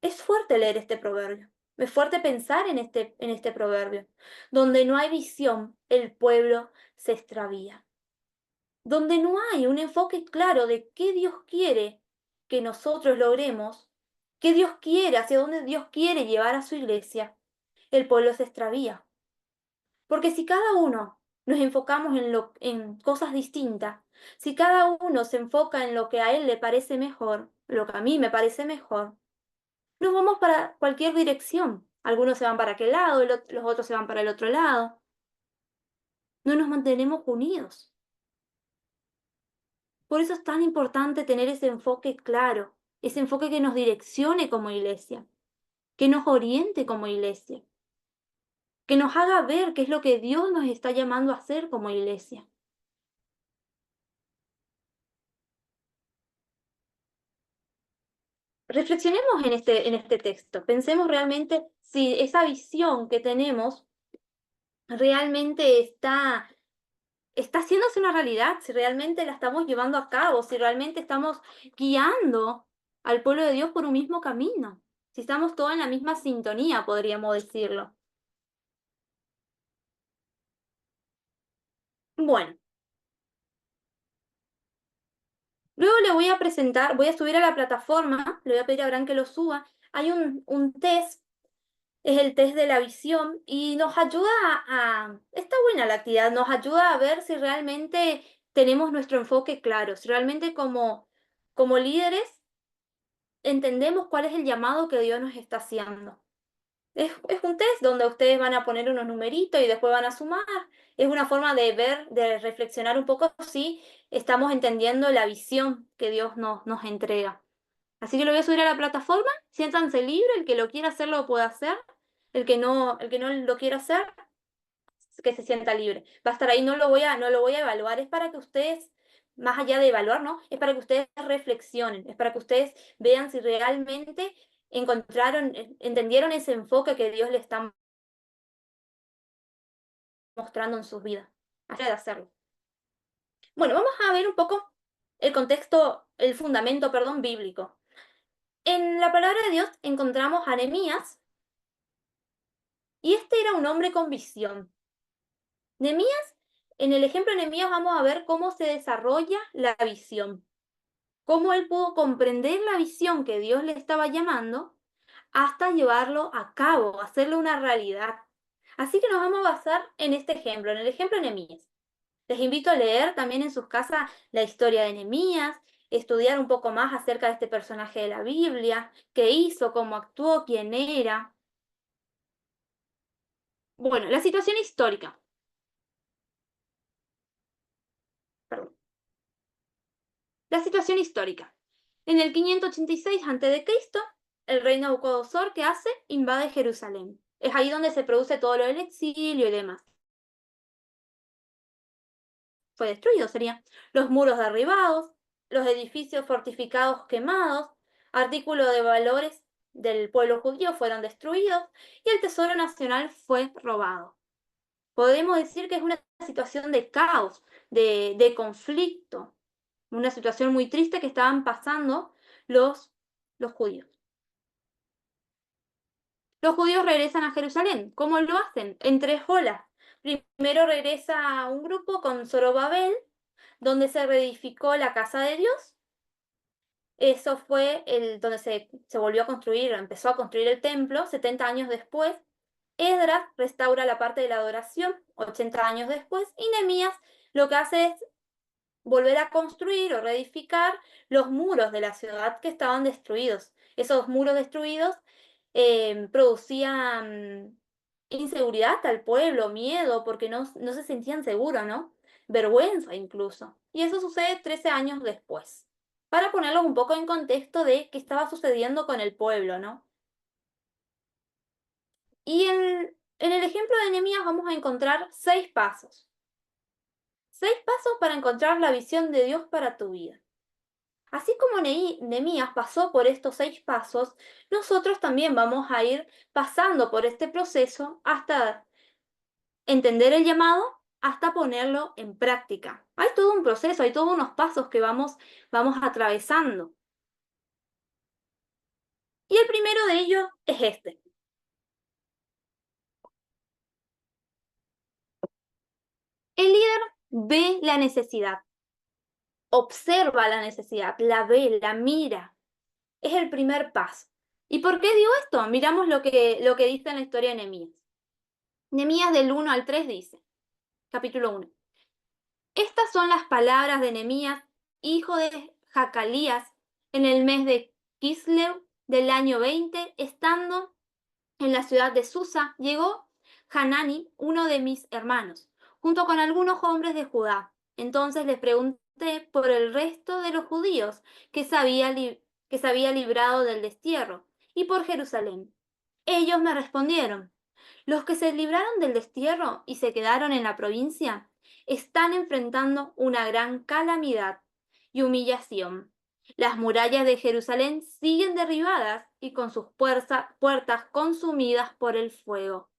Es fuerte leer este proverbio. Es fuerte pensar en este proverbio. Donde no hay visión, el pueblo se extravía. Donde no hay un enfoque claro de qué Dios quiere que nosotros logremos, qué Dios quiere, hacia dónde Dios quiere llevar a su iglesia, el pueblo se extravía. Porque si cada uno nos enfocamos en cosas distintas, si cada uno se enfoca en lo que a él le parece mejor, lo que a mí me parece mejor, nos vamos para cualquier dirección. Algunos se van para aquel lado, los otros se van para el otro lado. No nos mantenemos unidos. Por eso es tan importante tener ese enfoque claro, ese enfoque que nos direccione como iglesia, que nos oriente como iglesia, que nos haga ver qué es lo que Dios nos está llamando a hacer como iglesia. Reflexionemos en este texto, pensemos realmente si esa visión que tenemos realmente está haciéndose una realidad, si realmente la estamos llevando a cabo, si realmente estamos guiando al pueblo de Dios por un mismo camino, si estamos todos en la misma sintonía, podríamos decirlo. Bueno, luego le voy a presentar, voy a subir a la plataforma, le voy a pedir a Abraham que lo suba. Hay un test, es el test de la visión, y nos ayuda está buena la actividad, nos ayuda a ver si realmente tenemos nuestro enfoque claro, si realmente como líderes entendemos cuál es el llamado que Dios nos está haciendo. Es un test donde ustedes van a poner unos numeritos y después van a sumar. Es una forma de ver, de reflexionar un poco si estamos entendiendo la visión que Dios nos entrega. Así que lo voy a subir a la plataforma. Siéntanse libres, el que lo quiera hacer lo puede hacer. El que no lo quiera hacer, que se sienta libre. Va a estar ahí, no lo voy a evaluar, es para que ustedes, más allá de evaluar, ¿no? Es para que ustedes reflexionen, es para que ustedes vean si realmente entendieron ese enfoque que Dios les está mostrando en sus vidas. Así de hacerlo. Bueno, vamos a ver un poco el contexto, el fundamento, perdón, bíblico. En la palabra de Dios encontramos a Nehemías, y este era un hombre con visión. Nehemías, en el ejemplo de Nehemías vamos a ver cómo se desarrolla la visión, cómo él pudo comprender la visión que Dios le estaba llamando hasta llevarlo a cabo, hacerlo una realidad. Así que nos vamos a basar en este ejemplo, en el ejemplo de Nehemías. Les invito a leer también en sus casas la historia de Nehemías, estudiar un poco más acerca de este personaje de la Biblia, qué hizo, cómo actuó, quién era. Bueno, la situación histórica. Perdón. La situación histórica. En el 586 a.C., el rey Nabucodonosor, ¿qué hace? Invade Jerusalén. Es ahí donde se produce todo lo del exilio y demás. fue destruido, sería los muros derribados, los edificios fortificados quemados, artículos de valores del pueblo judío fueron destruidos y el tesoro nacional fue robado. Podemos decir que es una situación de caos, de conflicto, una situación muy triste que estaban pasando los judíos. Los judíos regresan a Jerusalén. ¿Cómo lo hacen? En tres olas. Primero regresa un grupo con Zorobabel, donde se reedificó la casa de Dios. Eso fue donde se volvió a construir, empezó a construir el templo 70 años después. Esdras restaura la parte de la adoración 80 años después. Y Nehemías lo que hace es volver a construir o reedificar los muros de la ciudad que estaban destruidos. Esos muros destruidos producían inseguridad al pueblo, miedo, porque no se sentían seguros, ¿no? Vergüenza incluso. Y eso sucede 13 años después. Para ponerlos un poco en contexto de qué estaba sucediendo con el pueblo, ¿no? Y en el ejemplo de Nehemías vamos a encontrar 6 pasos. 6 pasos para encontrar la visión de Dios para tu vida. Así como Nehemías pasó por estos 6 pasos, nosotros también vamos a ir pasando por este proceso hasta entender el llamado, hasta ponerlo en práctica. Hay todo un proceso, hay todos unos pasos que vamos atravesando. Y el primero de ellos es este. El líder ve la necesidad, observa la necesidad, la ve, la mira. Es el primer paso. ¿Y por qué digo esto? Miramos lo que dice en la historia de Nehemías. Nehemías del 1 al 3 dice, capítulo 1. Estas son las palabras de Nehemías, hijo de Jacalías, en el mes de Kislev del año 20, estando en la ciudad de Susa, llegó Hanani, uno de mis hermanos, junto con algunos hombres de Judá. Entonces les pregunté por el resto de los judíos que se había librado del destierro y por Jerusalén. Ellos me respondieron, los que se libraron del destierro y se quedaron en la provincia están enfrentando una gran calamidad y humillación. Las murallas de Jerusalén siguen derribadas y con sus puertas consumidas por el fuego.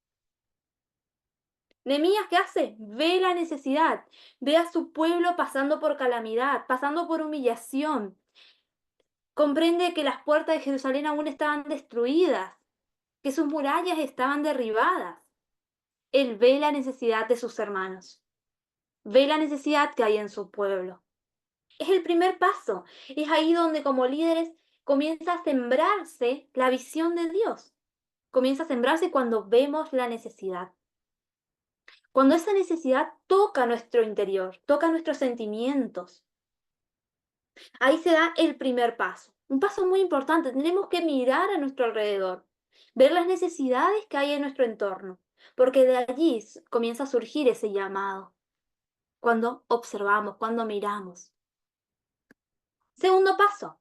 Nehemías, ¿qué hace? Ve la necesidad, ve a su pueblo pasando por calamidad, pasando por humillación. Comprende que las puertas de Jerusalén aún estaban destruidas, que sus murallas estaban derribadas. Él ve la necesidad de sus hermanos, ve la necesidad que hay en su pueblo. Es el primer paso, es ahí donde como líderes comienza a sembrarse la visión de Dios. Comienza a sembrarse cuando vemos la necesidad. Cuando esa necesidad toca nuestro interior, toca nuestros sentimientos. Ahí se da el primer paso. Un paso muy importante. Tenemos que mirar a nuestro alrededor, ver las necesidades que hay en nuestro entorno, porque de allí comienza a surgir ese llamado. Cuando observamos, cuando miramos. Segundo paso,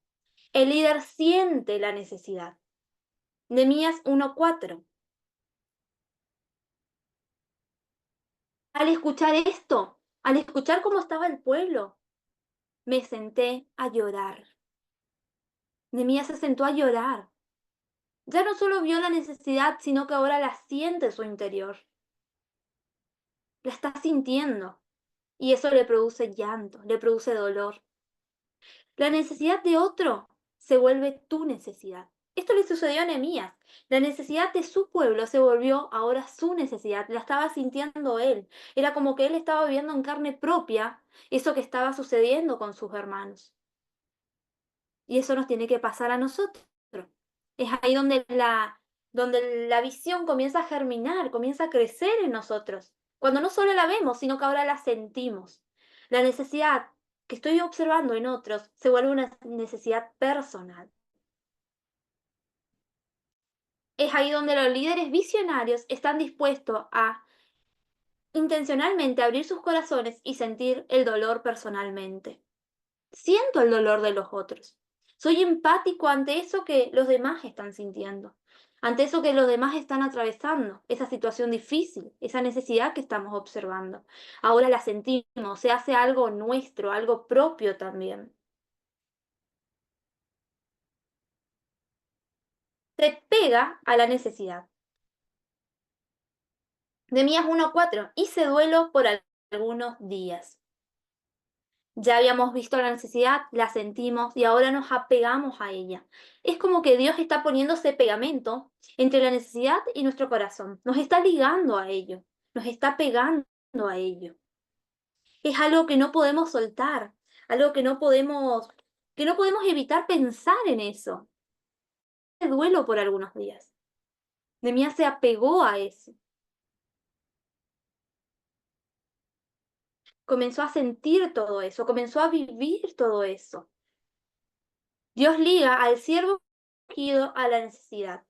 el líder siente la necesidad. Nehemías 1:4. Al escuchar esto, al escuchar cómo estaba el pueblo, me senté a llorar. Nehemías se sentó a llorar. Ya no solo vio la necesidad, sino que ahora la siente en su interior. La está sintiendo. Y eso le produce llanto, le produce dolor. La necesidad de otro se vuelve tu necesidad. Esto le sucedió a Nehemías. La necesidad de su pueblo se volvió ahora su necesidad. La estaba sintiendo él. Era como que él estaba viviendo en carne propia eso que estaba sucediendo con sus hermanos. Y eso nos tiene que pasar a nosotros. Es ahí donde la visión comienza a germinar, comienza a crecer en nosotros. Cuando no solo la vemos, sino que ahora la sentimos. La necesidad que estoy observando en otros se vuelve una necesidad personal. Es ahí donde los líderes visionarios están dispuestos a intencionalmente abrir sus corazones y sentir el dolor personalmente. Siento el dolor de los otros. Soy empático ante eso que los demás están sintiendo. ante eso que los demás están atravesando, esa situación difícil, esa necesidad que estamos observando. Ahora la sentimos, se hace algo nuestro, algo propio también. Se pega a la necesidad. Nehemías 1:4, hice duelo por algunos días. Ya habíamos visto la necesidad, la sentimos y ahora nos apegamos a ella. Es como que Dios está poniéndose pegamento entre la necesidad y nuestro corazón. Nos está ligando a ello, nos está pegando a ello. Es algo que no podemos soltar, algo que no podemos evitar pensar en eso. El duelo por algunos días. Nehemías se apegó a eso. Comenzó a sentir todo eso, comenzó a vivir todo eso. Dios liga al siervo escogido a la necesidad.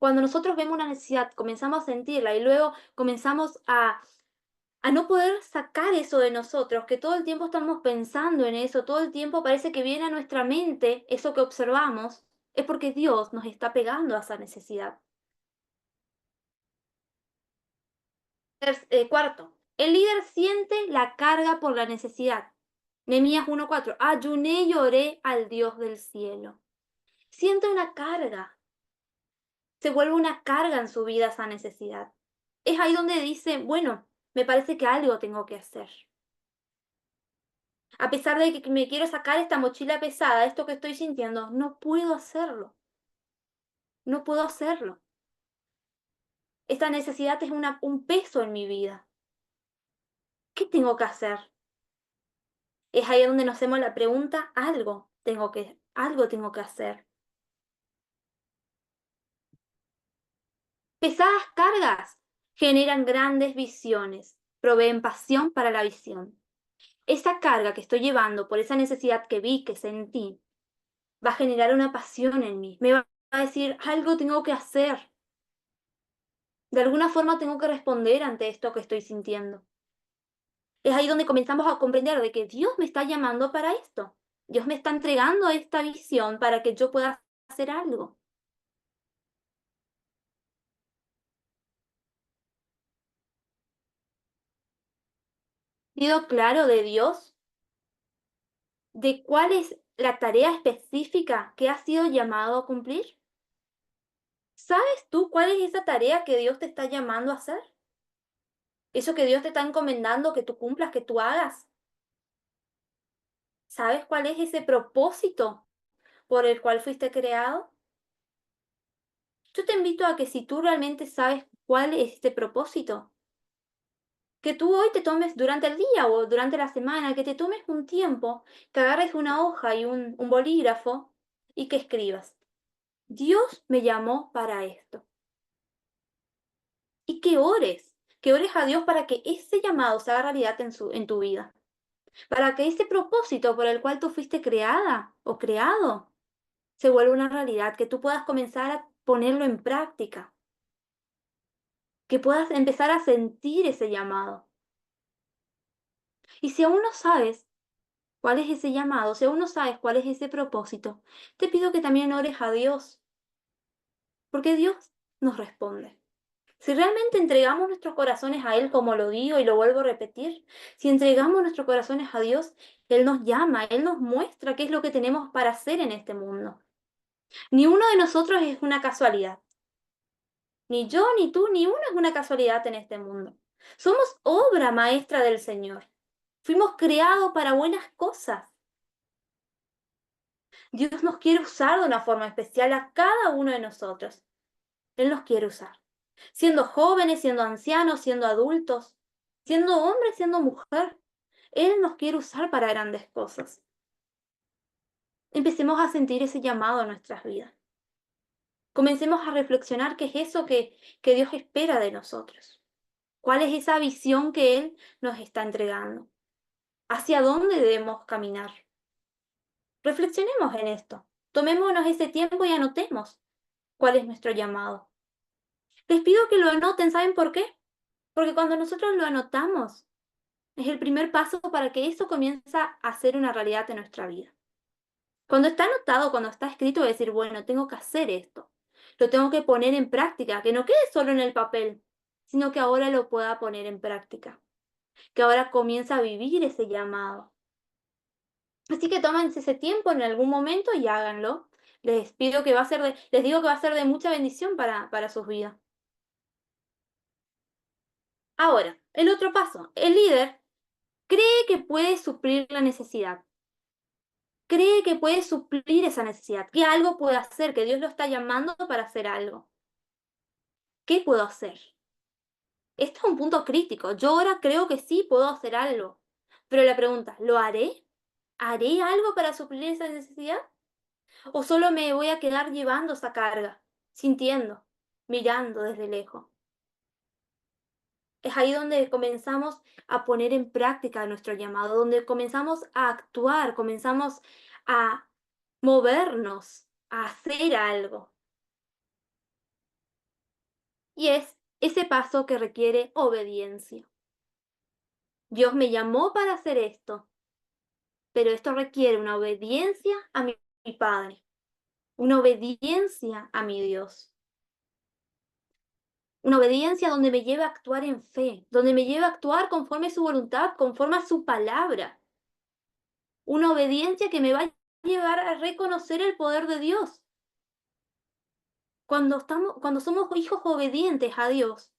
Cuando nosotros vemos una necesidad, comenzamos a sentirla y luego comenzamos a no poder sacar eso de nosotros, que todo el tiempo estamos pensando en eso, todo el tiempo parece que viene a nuestra mente eso que observamos, es porque Dios nos está pegando a esa necesidad. Cuarto, el líder siente la carga por la necesidad. Nehemías 1:4, ayuné y oré al Dios del cielo. Siente una carga, se vuelve una carga en su vida esa necesidad. Es ahí donde dice, bueno, me parece que algo tengo que hacer. A pesar de que me quiero sacar esta mochila pesada, esto que estoy sintiendo, no puedo hacerlo. No puedo hacerlo. Esta necesidad es un peso en mi vida. ¿Qué tengo que hacer? Es ahí donde nos hacemos la pregunta, algo tengo que hacer. Pesadas cargas generan grandes visiones, proveen pasión para la visión. Esa carga que estoy llevando por esa necesidad que vi, que sentí, va a generar una pasión en mí. Me va a decir, algo tengo que hacer. De alguna forma tengo que responder ante esto que estoy sintiendo. Es ahí donde comenzamos a comprender de que Dios me está llamando para esto. Dios me está entregando esta visión para que yo pueda hacer algo. ¿Sido claro de Dios? ¿De cuál es la tarea específica que has sido llamado a cumplir? ¿Sabes tú cuál es esa tarea que Dios te está llamando a hacer? Eso que Dios te está encomendando que tú cumplas, que tú hagas. ¿Sabes cuál es ese propósito por el cual fuiste creado? Yo te invito a que si tú realmente sabes cuál es este propósito, que tú hoy te tomes durante el día o durante la semana, que te tomes un tiempo, que agarres una hoja y un bolígrafo y que escribas. Dios me llamó para esto. Y que ores a Dios para que ese llamado se haga realidad en tu vida, para que ese propósito por el cual tú fuiste creada o creado se vuelva una realidad, que tú puedas comenzar a ponerlo en práctica, que puedas empezar a sentir ese llamado. Y si aún no sabes cuál es ese llamado, si aún no sabes cuál es ese propósito, te pido que también ores a Dios, porque Dios nos responde. Si realmente entregamos nuestros corazones a Él, como lo digo y lo vuelvo a repetir, si entregamos nuestros corazones a Dios, Él nos llama, Él nos muestra qué es lo que tenemos para hacer en este mundo. Ni uno de nosotros es una casualidad. Ni yo, ni tú, ni uno es una casualidad en este mundo. Somos obra maestra del Señor. Fuimos creados para buenas cosas. Dios nos quiere usar de una forma especial a cada uno de nosotros. Él nos quiere usar. Siendo jóvenes, siendo ancianos, siendo adultos, siendo hombre, siendo mujer. Él nos quiere usar para grandes cosas. Empecemos a sentir ese llamado a nuestras vidas. Comencemos a reflexionar qué es eso que Dios espera de nosotros. ¿Cuál es esa visión que Él nos está entregando? ¿Hacia dónde debemos caminar? Reflexionemos en esto. Tomémonos ese tiempo y anotemos cuál es nuestro llamado. Les pido que lo anoten, ¿saben por qué? Porque cuando nosotros lo anotamos, es el primer paso para que eso comience a ser una realidad en nuestra vida. Cuando está anotado, cuando está escrito, es decir, bueno, tengo que hacer esto. lo tengo que poner en práctica, que no quede solo en el papel, sino que ahora lo pueda poner en práctica, que ahora comienza a vivir ese llamado. Así que tómense ese tiempo en algún momento y háganlo. Les pido que va a ser les digo que va a ser de mucha bendición para sus vidas. Ahora, el otro paso, el líder cree que puede suplir la necesidad, cree que puede suplir esa necesidad, que algo puede hacer, que Dios lo está llamando para hacer algo. ¿Qué puedo hacer? Este es un punto crítico. Yo ahora creo que sí puedo hacer algo, pero la pregunta, ¿lo haré? ¿Haré algo para suplir esa necesidad? ¿O solo me voy a quedar llevando esa carga, sintiendo, mirando desde lejos? Es ahí donde comenzamos a poner en práctica nuestro llamado, donde comenzamos a actuar, comenzamos a movernos, a hacer algo. Y es ese paso que requiere obediencia. Dios me llamó para hacer esto, pero esto requiere una obediencia a mi Padre, una obediencia a mi Dios, una obediencia donde me lleve a actuar en fe, donde me lleve a actuar conforme a su voluntad, conforme a su palabra, una obediencia que me va a llevar a reconocer el poder de Dios. Cuando somos hijos obedientes a Dios,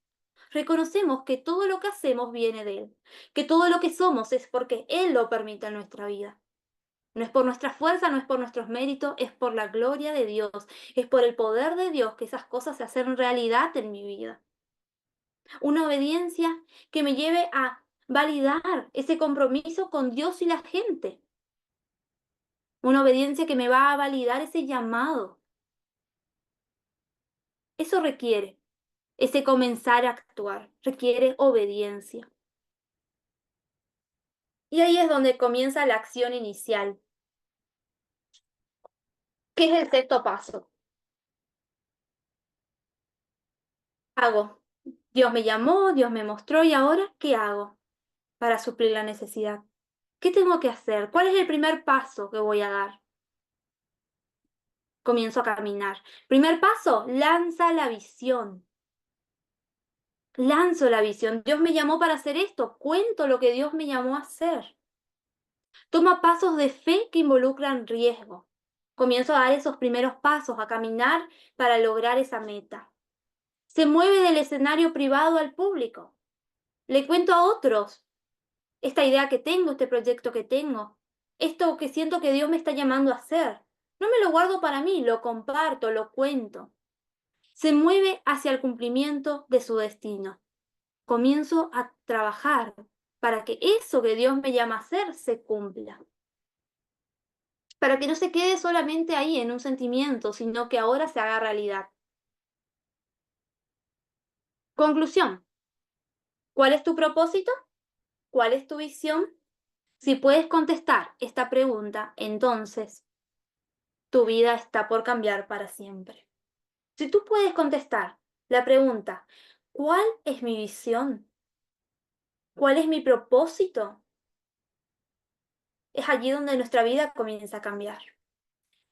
reconocemos que todo lo que hacemos viene de Él, que todo lo que somos es porque Él lo permite en nuestra vida. No es por nuestra fuerza, no es por nuestros méritos, es por la gloria de Dios, es por el poder de Dios que esas cosas se hacen realidad en mi vida. Una obediencia que me lleve a validar ese compromiso con Dios y la gente. Una obediencia que me va a validar ese llamado. Eso requiere, ese comenzar a actuar, requiere obediencia. Y ahí es donde comienza la acción inicial, que es el sexto paso. Hago. Dios me llamó, Dios me mostró y ahora, ¿qué hago para suplir la necesidad? ¿Qué tengo que hacer? ¿Cuál es el primer paso que voy a dar? Comienzo a caminar. Primer paso, lanza la visión. Lanzo la visión. Dios me llamó para hacer esto. Cuento lo que Dios me llamó a hacer. Toma pasos de fe que involucran riesgo. Comienzo a dar esos primeros pasos, a caminar para lograr esa meta. Se mueve del escenario privado al público. Le cuento a otros esta idea que tengo, este proyecto que tengo, esto que siento que Dios me está llamando a hacer. No me lo guardo para mí, lo comparto, lo cuento. Se mueve hacia el cumplimiento de su destino. Comienzo a trabajar para que eso que Dios me llama a hacer se cumpla. Para que no se quede solamente ahí en un sentimiento, sino que ahora se haga realidad. Conclusión. ¿Cuál es tu propósito? ¿Cuál es tu visión? Si puedes contestar esta pregunta, entonces tu vida está por cambiar para siempre. Si tú puedes contestar la pregunta, ¿cuál es mi visión? ¿Cuál es mi propósito? Es allí donde nuestra vida comienza a cambiar.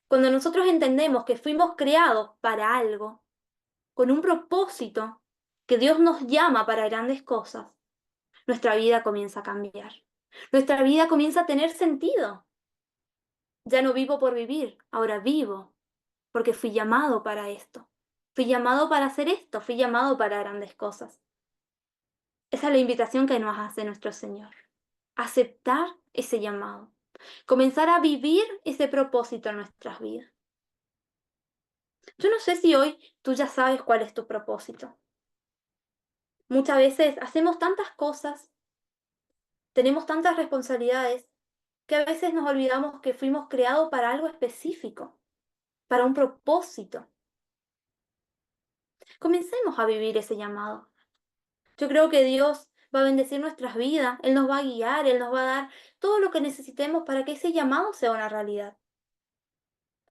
Cuando nosotros entendemos que fuimos creados para algo, con un propósito, que Dios nos llama para grandes cosas, nuestra vida comienza a cambiar. Nuestra vida comienza a tener sentido. Ya no vivo por vivir, ahora vivo porque fui llamado para esto. Fui llamado para hacer esto, fui llamado para grandes cosas. Esa es la invitación que nos hace nuestro Señor. Aceptar ese llamado. Comenzar a vivir ese propósito en nuestras vidas. Yo no sé si hoy tú ya sabes cuál es tu propósito. Muchas veces hacemos tantas cosas, tenemos tantas responsabilidades, que a veces nos olvidamos que fuimos creados para algo específico, para un propósito. Comencemos a vivir ese llamado. Yo creo que Dios va a bendecir nuestras vidas, Él nos va a guiar, Él nos va a dar todo lo que necesitemos para que ese llamado sea una realidad.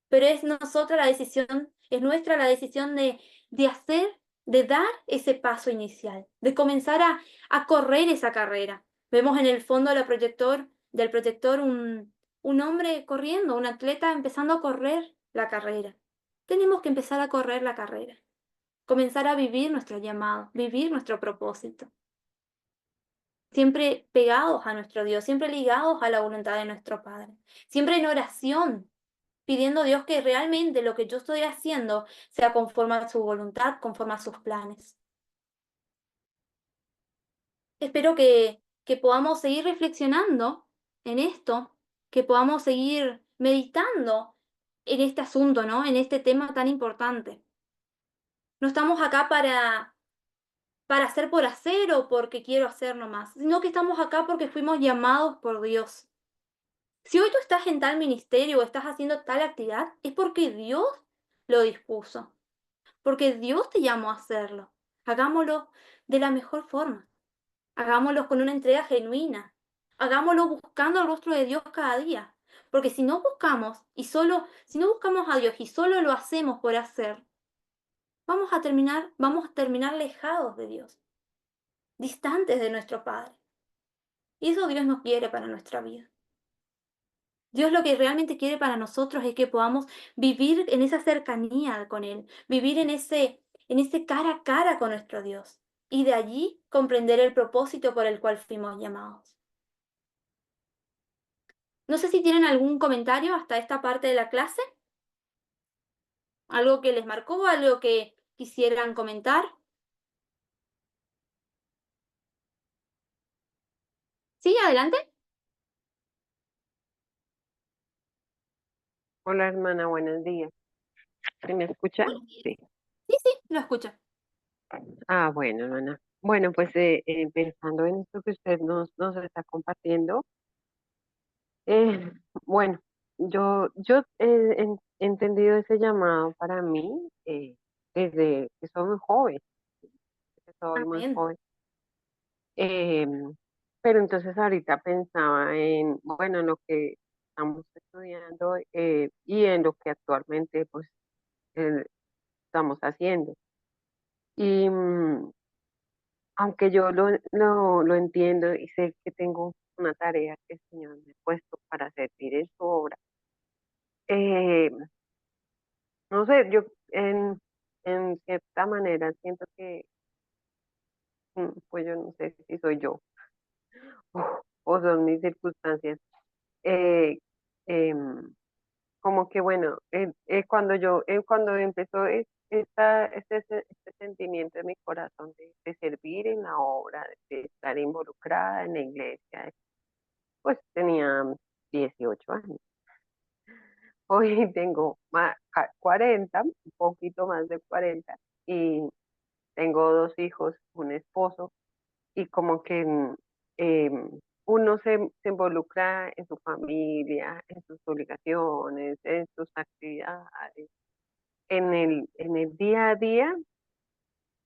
Pero es nosotras la decisión, es nuestra la decisión de hacer, de dar ese paso inicial, de comenzar a correr esa carrera. Vemos en el fondo del proyector un hombre corriendo, un atleta empezando a correr la carrera. tenemos que empezar a correr la carrera, comenzar a vivir nuestro llamado, vivir nuestro propósito, siempre pegados a nuestro Dios, siempre ligados a la voluntad de nuestro Padre, siempre en oración, pidiendo a Dios que realmente lo que yo estoy haciendo sea conforme a su voluntad, conforme a sus planes. Espero que podamos seguir reflexionando en esto, que podamos seguir meditando en este asunto, ¿no? En este tema tan importante. No estamos acá para hacer por hacer o porque quiero hacer nomás, sino que estamos acá porque fuimos llamados por Dios. Si hoy tú estás en tal ministerio o estás haciendo tal actividad, es porque Dios lo dispuso, porque Dios te llamó a hacerlo. Hagámoslo de la mejor forma. Hagámoslo con una entrega genuina. Hagámoslo buscando el rostro de Dios cada día. Porque si no buscamos si no buscamos a Dios y solo lo hacemos por hacer, vamos a terminar alejados de Dios, distantes de nuestro Padre. Y eso Dios no quiere para nuestra vida. Dios lo que realmente quiere para nosotros es que podamos vivir en esa cercanía con Él, vivir en ese cara a cara con nuestro Dios. Y de allí comprender el propósito por el cual fuimos llamados. No sé si tienen algún comentario hasta esta parte de la clase, algo que les marcó, algo que quisieran comentar. Sí, adelante. Hola hermana, buenos días. ¿Sí me escucha? Buenos días. Sí. Sí, sí, lo escucho. Ah, bueno, hermana. Bueno, pues pensando en esto que usted nos está compartiendo, eh, bueno, yo he entendido ese llamado para mí desde que soy muy joven, que soy muy Amén. joven. Pero entonces ahorita pensaba en, bueno, en lo que estamos estudiando y en lo que actualmente pues eh, estamos haciendo. Y aunque yo lo entiendo y sé que tengo una tarea que el Señor me ha puesto para servir en su obra, eh, no sé, yo en cierta manera siento que, pues yo no sé si soy yo o son mis circunstancias. eh, em, Como que bueno, cuando empezó este sentimiento en mi corazón de servir en la obra, de estar involucrada en la iglesia, pues tenía 18 años. Hoy tengo 40, un poquito más de 40, y tengo dos hijos, un esposo, y como que uno se involucra en su familia, en sus obligaciones, en sus actividades, en el día a día,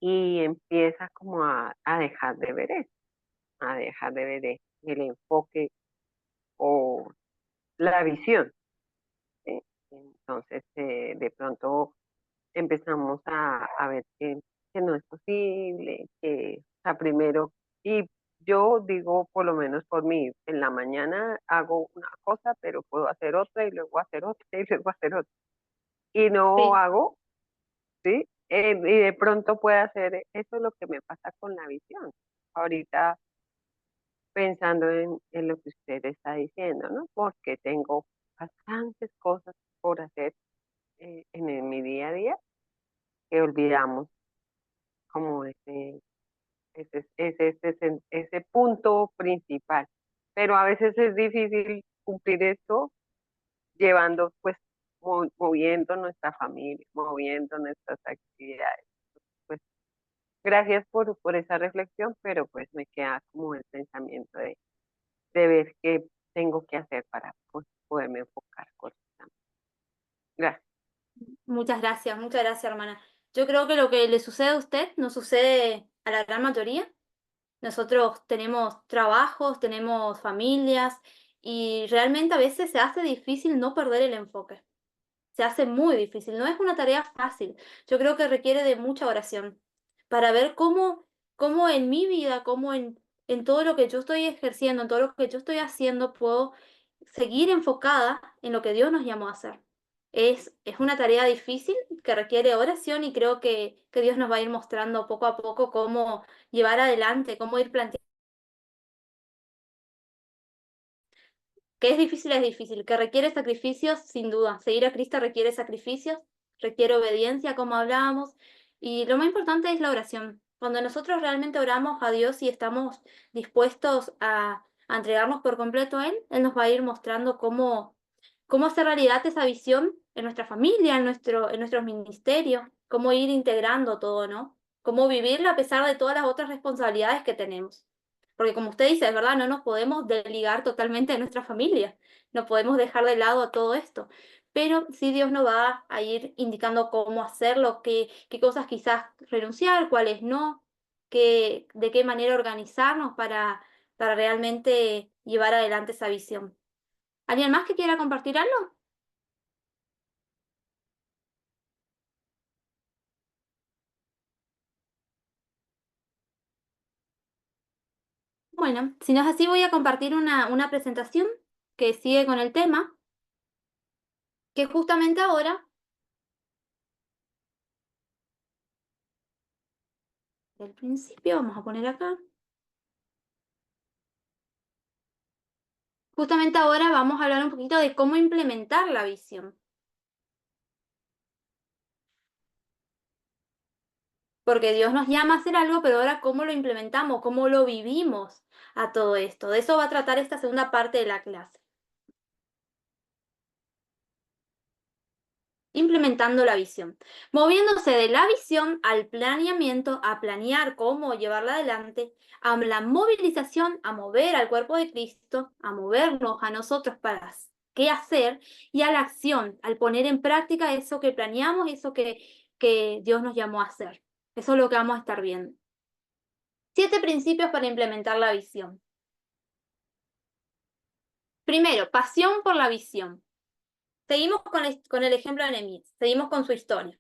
y empieza como a dejar de ver eso, a dejar de ver el enfoque o la visión. ¿Sí? Entonces, de pronto empezamos a ver que no es posible, o sea, primero, y yo digo, por lo menos por mí, en la mañana hago una cosa, pero puedo hacer otra y luego hacer otra y luego hacer otra. Y no Sí, hago, ¿sí? Y de pronto puede hacer, eso es lo que me pasa con la visión. Ahorita pensando en lo que usted está diciendo, ¿no? Porque tengo bastantes cosas por hacer mi día a día que olvidamos como ese punto principal. Pero a veces es difícil cumplir esto llevando, pues, moviendo nuestra familia, moviendo nuestras actividades. Pues, gracias por esa reflexión, pero pues me queda como el pensamiento de ver qué tengo que hacer para pues, poderme enfocar correctamente. Gracias. muchas gracias, hermana. Yo creo que lo que le sucede a usted nos sucede a la gran mayoría. Nosotros tenemos trabajos, tenemos familias y realmente a veces se hace difícil no perder el enfoque. Se hace muy difícil, no es una tarea fácil. Yo creo que requiere de mucha oración para ver cómo en mi vida, en todo lo que yo estoy ejerciendo, en todo lo que yo estoy haciendo, puedo seguir enfocada en lo que Dios nos llamó a hacer. Es una tarea difícil que requiere oración y creo que Dios nos va a ir mostrando poco a poco cómo llevar adelante, cómo ir planteando. Que es difícil, que requiere sacrificios, sin duda. Seguir a Cristo requiere sacrificios, requiere obediencia, como hablábamos, y lo más importante es la oración. Cuando nosotros realmente oramos a Dios y estamos dispuestos a entregarnos por completo a Él, Él nos va a ir mostrando cómo hacer realidad esa visión en nuestra familia, en nuestros ministerios, cómo ir integrando todo, ¿no? Cómo vivirla a pesar de todas las otras responsabilidades que tenemos. Porque como usted dice, es verdad, no nos podemos desligar totalmente de nuestra familia, no podemos dejar de lado todo esto, pero sí Dios nos va a ir indicando cómo hacerlo, qué cosas quizás renunciar, cuáles no, de qué manera organizarnos para realmente llevar adelante esa visión. ¿Alguien más que quiera compartir algo? Bueno, si no es así, voy a compartir una presentación que sigue con el tema, que justamente ahora, del principio, vamos a poner acá. Justamente ahora vamos a hablar un poquito de cómo implementar la visión, porque Dios nos llama a hacer algo, pero ahora cómo lo implementamos, cómo lo vivimos a todo esto. De eso va a tratar esta segunda parte de la clase. Implementando la visión, moviéndose de la visión al planeamiento, a planear cómo llevarla adelante, a la movilización, a mover al cuerpo de Cristo, a movernos a nosotros para qué hacer, y a la acción, al poner en práctica eso que planeamos, eso que Dios nos llamó a hacer. Eso es lo que vamos a estar viendo. 7 principios para implementar la visión. Primero, pasión por la visión. Seguimos con el ejemplo de Nehemías, seguimos con su historia.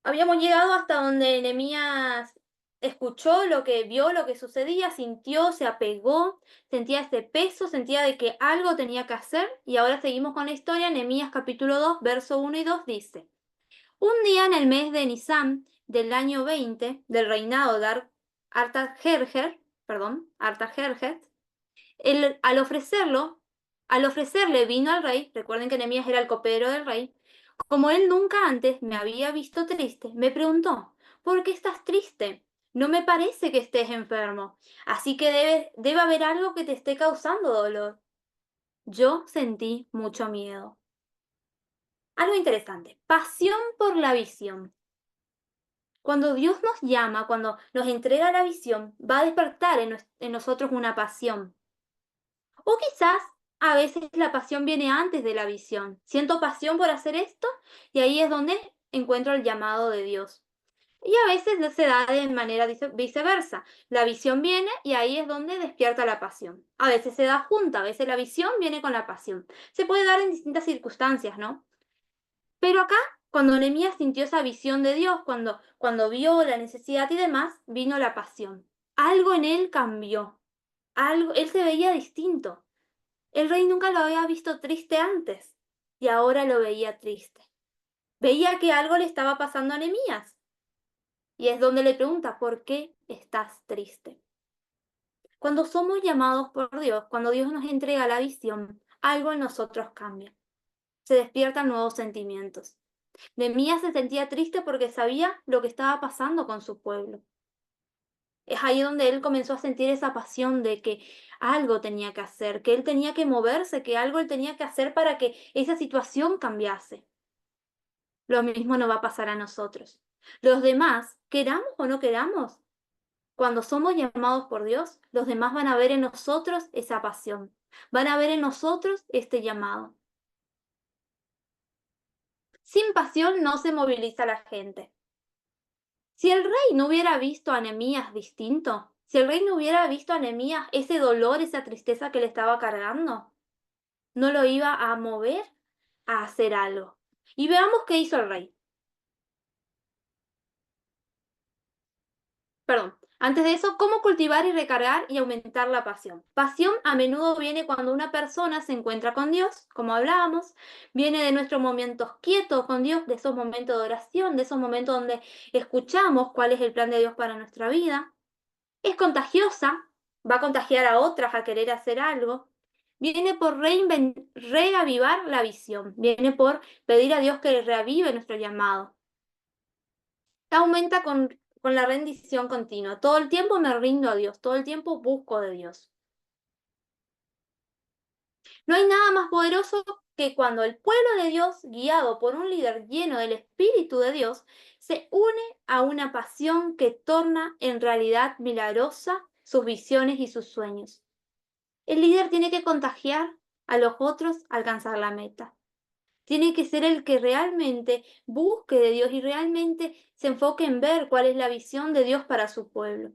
Habíamos llegado hasta donde Nehemías escuchó lo que vio, lo que sucedía, sintió, se apegó, sentía ese peso, sentía de que algo tenía que hacer, y ahora seguimos con la historia. Nehemías capítulo 2, verso 1 y 2 dice: un día en el mes de Nisan del año 20 del reinado de Artajerjes, él, al ofrecerle vino al rey, recuerden que Nehemías era el copero del rey, como él nunca antes me había visto triste, me preguntó: ¿por qué estás triste? No me parece que estés enfermo, así que debe haber algo que te esté causando dolor. Yo sentí mucho miedo. Algo interesante, pasión por la visión. Cuando Dios nos llama, cuando nos entrega la visión, va a despertar en nosotros una pasión. O quizás a veces la pasión viene antes de la visión. Siento pasión por hacer esto y ahí es donde encuentro el llamado de Dios. Y a veces se da de manera viceversa. La visión viene y ahí es donde despierta la pasión. A veces se da junta, a veces la visión viene con la pasión. Se puede dar en distintas circunstancias, ¿no? Pero acá, cuando Nehemías sintió esa visión de Dios, cuando vio la necesidad y demás, vino la pasión. Algo en él cambió. Él se veía distinto. El rey nunca lo había visto triste antes y ahora lo veía triste. Veía que algo le estaba pasando a Nehemías y es donde le pregunta: ¿por qué estás triste? Cuando somos llamados por Dios, cuando Dios nos entrega la visión, algo en nosotros cambia. Se despiertan nuevos sentimientos. Nehemías se sentía triste porque sabía lo que estaba pasando con su pueblo. Es ahí donde él comenzó a sentir esa pasión de que algo tenía que hacer, que él tenía que moverse, que algo él tenía que hacer para que esa situación cambiase. Lo mismo nos va a pasar a nosotros. Los demás, queramos o no queramos, cuando somos llamados por Dios, los demás van a ver en nosotros esa pasión, van a ver en nosotros este llamado. Sin pasión no se moviliza la gente. Si el rey no hubiera visto a Nehemías distinto, si el rey no hubiera visto a Nehemías ese dolor, esa tristeza que le estaba cargando, no lo iba a mover a hacer algo. Y veamos qué hizo el rey. Perdón, Antes de eso, cómo cultivar y recargar y aumentar la pasión. Pasión a menudo viene cuando una persona se encuentra con Dios, como hablábamos, viene de nuestros momentos quietos con Dios, de esos momentos de oración, de esos momentos donde escuchamos cuál es el plan de Dios para nuestra vida. Es contagiosa, va a contagiar a otras a querer hacer algo. Viene por reavivar la visión, viene por pedir a Dios que reavive nuestro llamado. Aumenta con la rendición continua. Todo el tiempo me rindo a Dios, todo el tiempo busco de Dios. No hay nada más poderoso que cuando el pueblo de Dios, guiado por un líder lleno del Espíritu de Dios, se une a una pasión que torna en realidad milagrosa sus visiones y sus sueños. El líder tiene que contagiar a los otros a alcanzar la meta. Tiene que ser el que realmente busque de Dios y realmente se enfoque en ver cuál es la visión de Dios para su pueblo.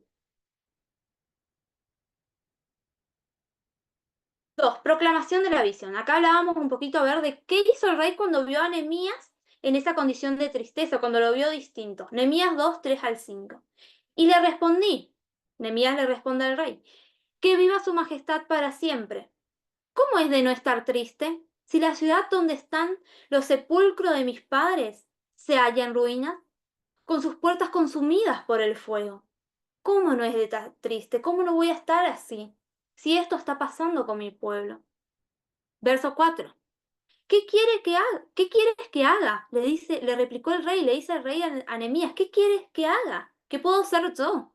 2. Proclamación de la visión. Acá hablábamos un poquito a ver de qué hizo el rey cuando vio a Nehemías en esa condición de tristeza, cuando lo vio distinto. Nehemías 2, 3 al 5. Y le respondí, Nehemías le responde al rey, que viva su majestad para siempre. ¿Cómo es de no estar triste si la ciudad donde están los sepulcros de mis padres se halla en ruinas, con sus puertas consumidas por el fuego? ¿Cómo no es de estar triste? ¿Cómo no voy a estar así si esto está pasando con mi pueblo? Verso 4. ¿Qué quiere que haga? ¿Qué quieres que haga? Le replicó el rey, le dice el rey a Nehemías, ¿qué quieres que haga? ¿Qué puedo hacer yo?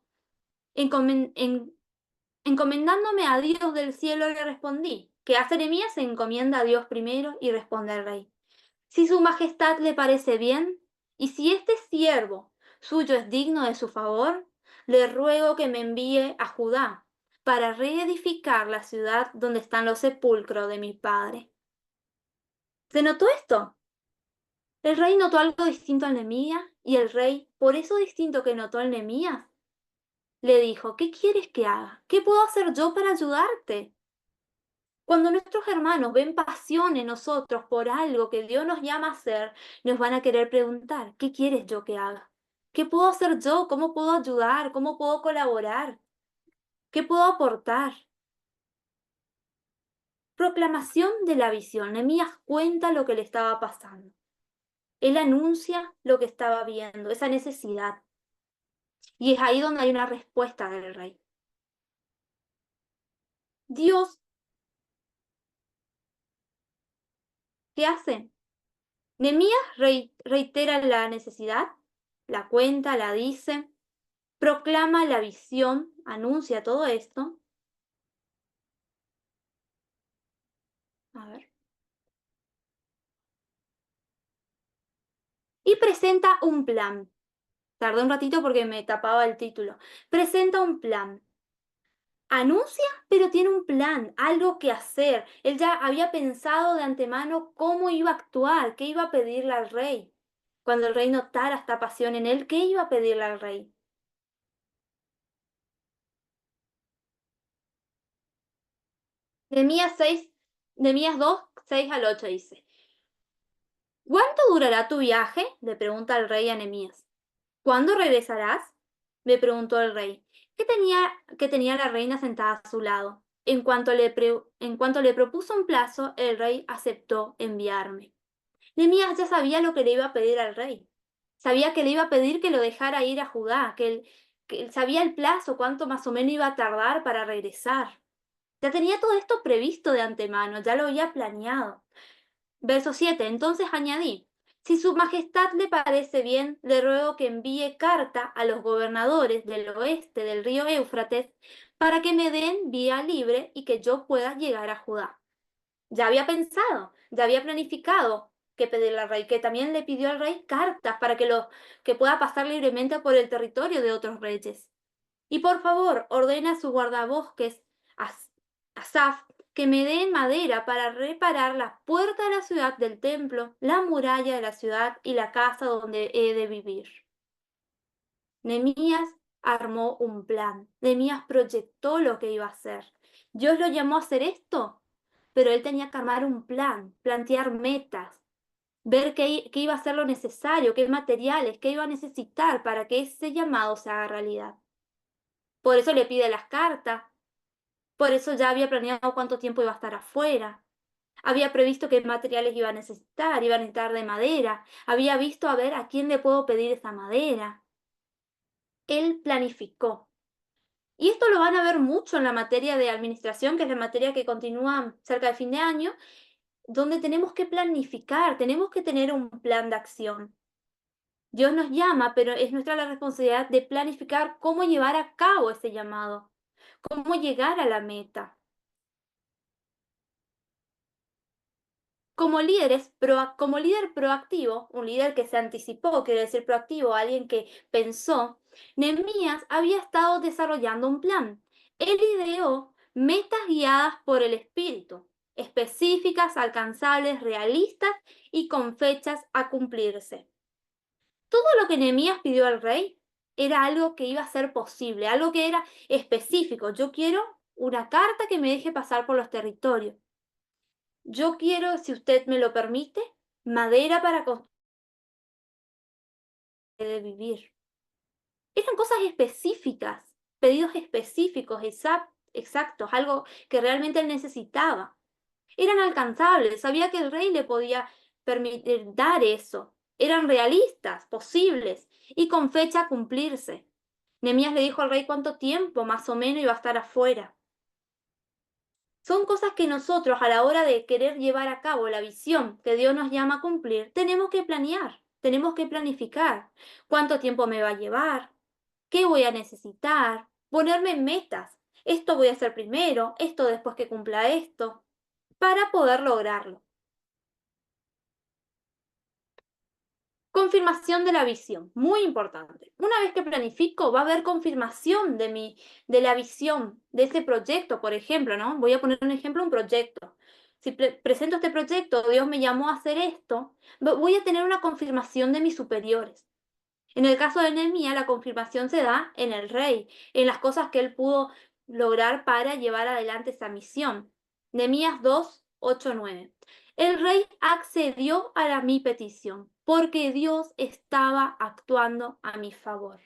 Encomendándome a Dios del cielo le respondí. ¿Qué hace Nehemías? Se encomienda a Dios primero y responde al rey. Si su majestad le parece bien, y si este siervo suyo es digno de su favor, le ruego que me envíe a Judá para reedificar la ciudad donde están los sepulcros de mi padre. ¿Se notó esto? El rey notó algo distinto al Nehemías, y el rey, por eso distinto que notó el Nehemías, le dijo, ¿qué quieres que haga? ¿Qué puedo hacer yo para ayudarte? Cuando nuestros hermanos ven pasión en nosotros por algo que Dios nos llama a hacer, nos van a querer preguntar, ¿qué quieres yo que haga? ¿Qué puedo hacer yo? ¿Cómo puedo ayudar? ¿Cómo puedo colaborar? ¿Qué puedo aportar? Proclamación de la visión. Nehemías cuenta lo que le estaba pasando. Él anuncia lo que estaba viendo, esa necesidad. Y es ahí donde hay una respuesta del rey. Dios, ¿qué hace? Nehemías reitera la necesidad, la cuenta, la dice, proclama la visión, anuncia todo esto. A ver. Y presenta un plan. Tardé un ratito porque me tapaba el título. Presenta un plan. Anuncia, pero tiene un plan, algo que hacer. Él ya había pensado de antemano cómo iba a actuar, qué iba a pedirle al rey. Cuando el rey notara esta pasión en él, ¿qué iba a pedirle al rey? Nehemías 6, Nehemías 2, 6 al 8 dice. ¿Cuánto durará tu viaje? Le pregunta el rey a Nehemías. ¿Cuándo regresarás? Le preguntó el rey. ¿Qué tenía la reina sentada a su lado? En cuanto le propuso un plazo, el rey aceptó enviarme. Nehemías ya sabía lo que le iba a pedir al rey. Sabía que le iba a pedir que lo dejara ir a Judá, que él sabía el plazo, cuánto más o menos iba a tardar para regresar. Ya tenía todo esto previsto de antemano, ya lo había planeado. Verso 7. Entonces añadí, si su majestad le parece bien, le ruego que envíe carta a los gobernadores del oeste del río Éufrates para que me den vía libre y que yo pueda llegar a Judá. Ya había pensado, ya había planificado que pedirle al rey, que también le pidió al rey cartas para que pueda pasar libremente por el territorio de otros reyes. Y por favor, ordena a su guardabosques, Asaf, que me den madera para reparar la puerta de la ciudad del templo, la muralla de la ciudad y la casa donde he de vivir. Nehemías armó un plan. Nehemías proyectó lo que iba a hacer. Dios lo llamó a hacer esto, pero él tenía que armar un plan, plantear metas, ver qué iba a ser lo necesario, qué materiales, qué iba a necesitar para que ese llamado se haga realidad. Por eso le pide las cartas, por eso ya había planeado cuánto tiempo iba a estar afuera. Había previsto qué materiales iba a necesitar de madera, había visto a ver a quién le puedo pedir esa madera. Él planificó. Y esto lo van a ver mucho en la materia de administración, que es la materia que continúa cerca de fin de año, donde tenemos que planificar, tenemos que tener un plan de acción. Dios nos llama, pero es nuestra la responsabilidad de planificar cómo llevar a cabo ese llamado, cómo llegar a la meta. Como líder proactivo, un líder que se anticipó, quiere decir proactivo, alguien que pensó, Nehemías había estado desarrollando un plan. Él ideó metas guiadas por el Espíritu, específicas, alcanzables, realistas y con fechas a cumplirse. Todo lo que Nehemías pidió al rey era algo que iba a ser posible, algo que era específico. Yo quiero una carta que me deje pasar por los territorios. Yo quiero, si usted me lo permite, madera para construir de vivir. Eran cosas específicas, pedidos específicos, exactos, algo que realmente él necesitaba. Eran alcanzables, sabía que el rey le podía permitir dar eso. Eran realistas, posibles y con fecha a cumplirse. Nehemías le dijo al rey cuánto tiempo más o menos iba a estar afuera. Son cosas que nosotros a la hora de querer llevar a cabo la visión que Dios nos llama a cumplir, tenemos que planear, tenemos que planificar cuánto tiempo me va a llevar, qué voy a necesitar, ponerme metas. Esto voy a hacer primero, esto después que cumpla esto, para poder lograrlo. Confirmación de la visión, muy importante. Una vez que planifico, va a haber confirmación de la visión, de ese proyecto, por ejemplo, ¿no? Voy a poner un ejemplo, un proyecto. Si presento este proyecto, Dios me llamó a hacer esto, voy a tener una confirmación de mis superiores. En el caso de Nehemías, la confirmación se da en el rey, en las cosas que él pudo lograr para llevar adelante esa misión. Nehemías 2, 8, 9. El rey accedió a mi petición porque Dios estaba actuando a mi favor.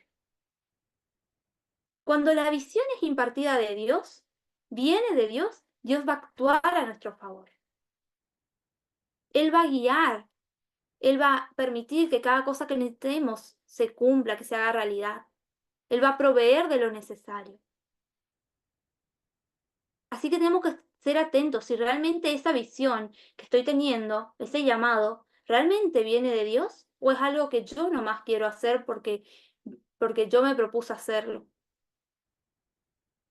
Cuando la visión es impartida de Dios, viene de Dios, Dios va a actuar a nuestro favor. Él va a guiar, Él va a permitir que cada cosa que necesitemos se cumpla, que se haga realidad. Él va a proveer de lo necesario. Así que tenemos que ser atentos si realmente esa visión que estoy teniendo, ese llamado, realmente viene de Dios o es algo que yo nomás quiero hacer porque yo me propuse hacerlo.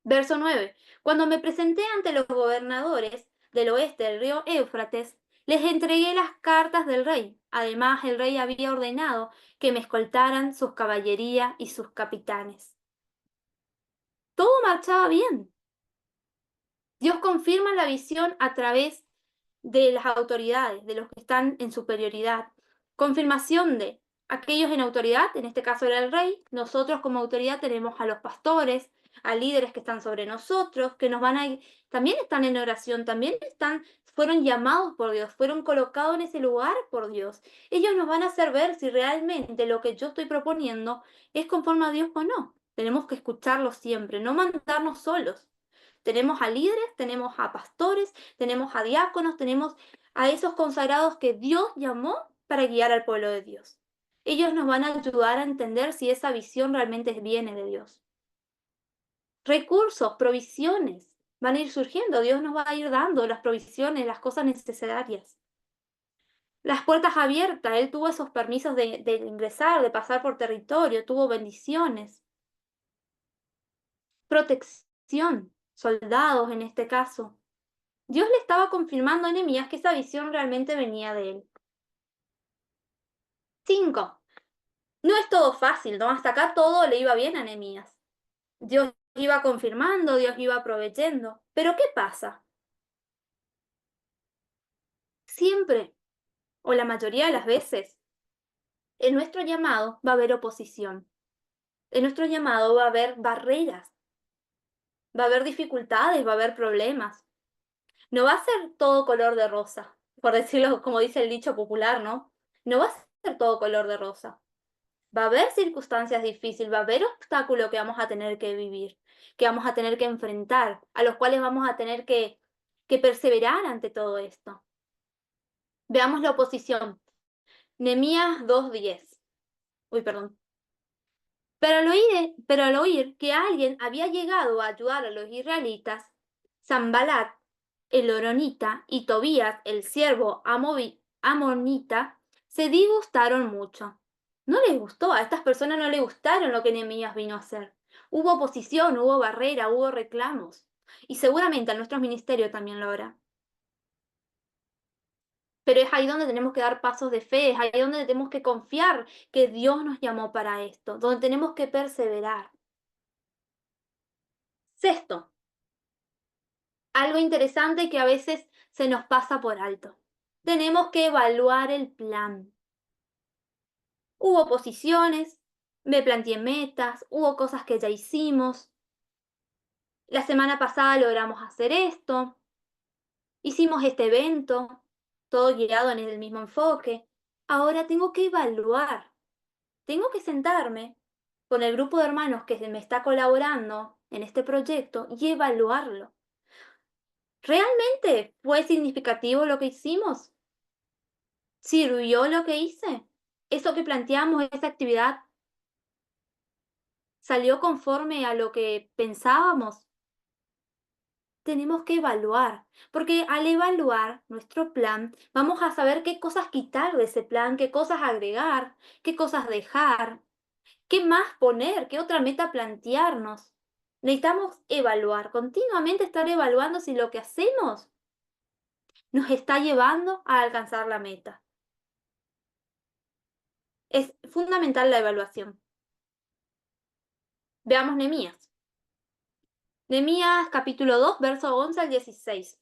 Verso 9. Cuando me presenté ante los gobernadores del oeste del río Éufrates, les entregué las cartas del rey. Además, el rey había ordenado que me escoltaran sus caballería y sus capitanes. Todo marchaba bien. Dios confirma la visión a través de las autoridades, de los que están en superioridad. Confirmación de aquellos en autoridad, en este caso era el rey. Nosotros como autoridad tenemos a los pastores, a líderes que están sobre nosotros, que nos van a también están en oración, también fueron llamados por Dios, fueron colocados en ese lugar por Dios. Ellos nos van a hacer ver si realmente lo que yo estoy proponiendo es conforme a Dios o no. Tenemos que escucharlos siempre, no mandarnos solos. Tenemos a líderes, tenemos a pastores, tenemos a diáconos, tenemos a esos consagrados que Dios llamó para guiar al pueblo de Dios. Ellos nos van a ayudar a entender si esa visión realmente viene de Dios. Recursos, provisiones, van a ir surgiendo. Dios nos va a ir dando las provisiones, las cosas necesarias. Las puertas abiertas, Él tuvo esos permisos de ingresar, de pasar por territorio, tuvo bendiciones. Protección, soldados en este caso. Dios le estaba confirmando a Nehemías que esa visión realmente venía de él. 5. No es todo fácil, ¿no? Hasta acá todo le iba bien a Nehemías. Dios iba confirmando, Dios iba proveyendo. Pero ¿qué pasa? Siempre, o la mayoría de las veces, en nuestro llamado va a haber oposición. En nuestro llamado va a haber barreras, va a haber dificultades, va a haber problemas. No va a ser todo color de rosa, por decirlo como dice el dicho popular, ¿no? No va a ser todo color de rosa. Va a haber circunstancias difíciles, va a haber obstáculos que vamos a tener que vivir, que vamos a tener que enfrentar, a los cuales vamos a tener que perseverar ante todo esto. Veamos la oposición. Nehemías 2:10. Uy, perdón. Pero al oír que alguien había llegado a ayudar a los israelitas, Sanbalat, el horonita, y Tobías, el siervo amonita, se disgustaron mucho. No les gustó, a estas personas no les gustaron lo que Nehemías vino a hacer. Hubo oposición, hubo barrera, hubo reclamos. Y seguramente a nuestros ministerios también lo habrá. Pero es ahí donde tenemos que dar pasos de fe, es ahí donde tenemos que confiar que Dios nos llamó para esto, donde tenemos que perseverar. Sexto, algo interesante que a veces se nos pasa por alto. Tenemos que evaluar el plan. Hubo posiciones, me planteé metas, hubo cosas que ya hicimos. La semana pasada logramos hacer esto, hicimos este evento, todo guiado en el mismo enfoque. Ahora tengo que evaluar, tengo que sentarme con el grupo de hermanos que me está colaborando en este proyecto y evaluarlo. ¿Realmente fue significativo lo que hicimos? ¿Sirvió lo que hice? ¿Eso que planteamos, esa actividad, salió conforme a lo que pensábamos? Tenemos que evaluar, porque al evaluar nuestro plan, vamos a saber qué cosas quitar de ese plan, qué cosas agregar, qué cosas dejar, qué más poner, qué otra meta plantearnos. Necesitamos evaluar, continuamente estar evaluando si lo que hacemos nos está llevando a alcanzar la meta. Es fundamental la evaluación. Veamos Nehemías. Nehemías capítulo 2, verso 11 al 16.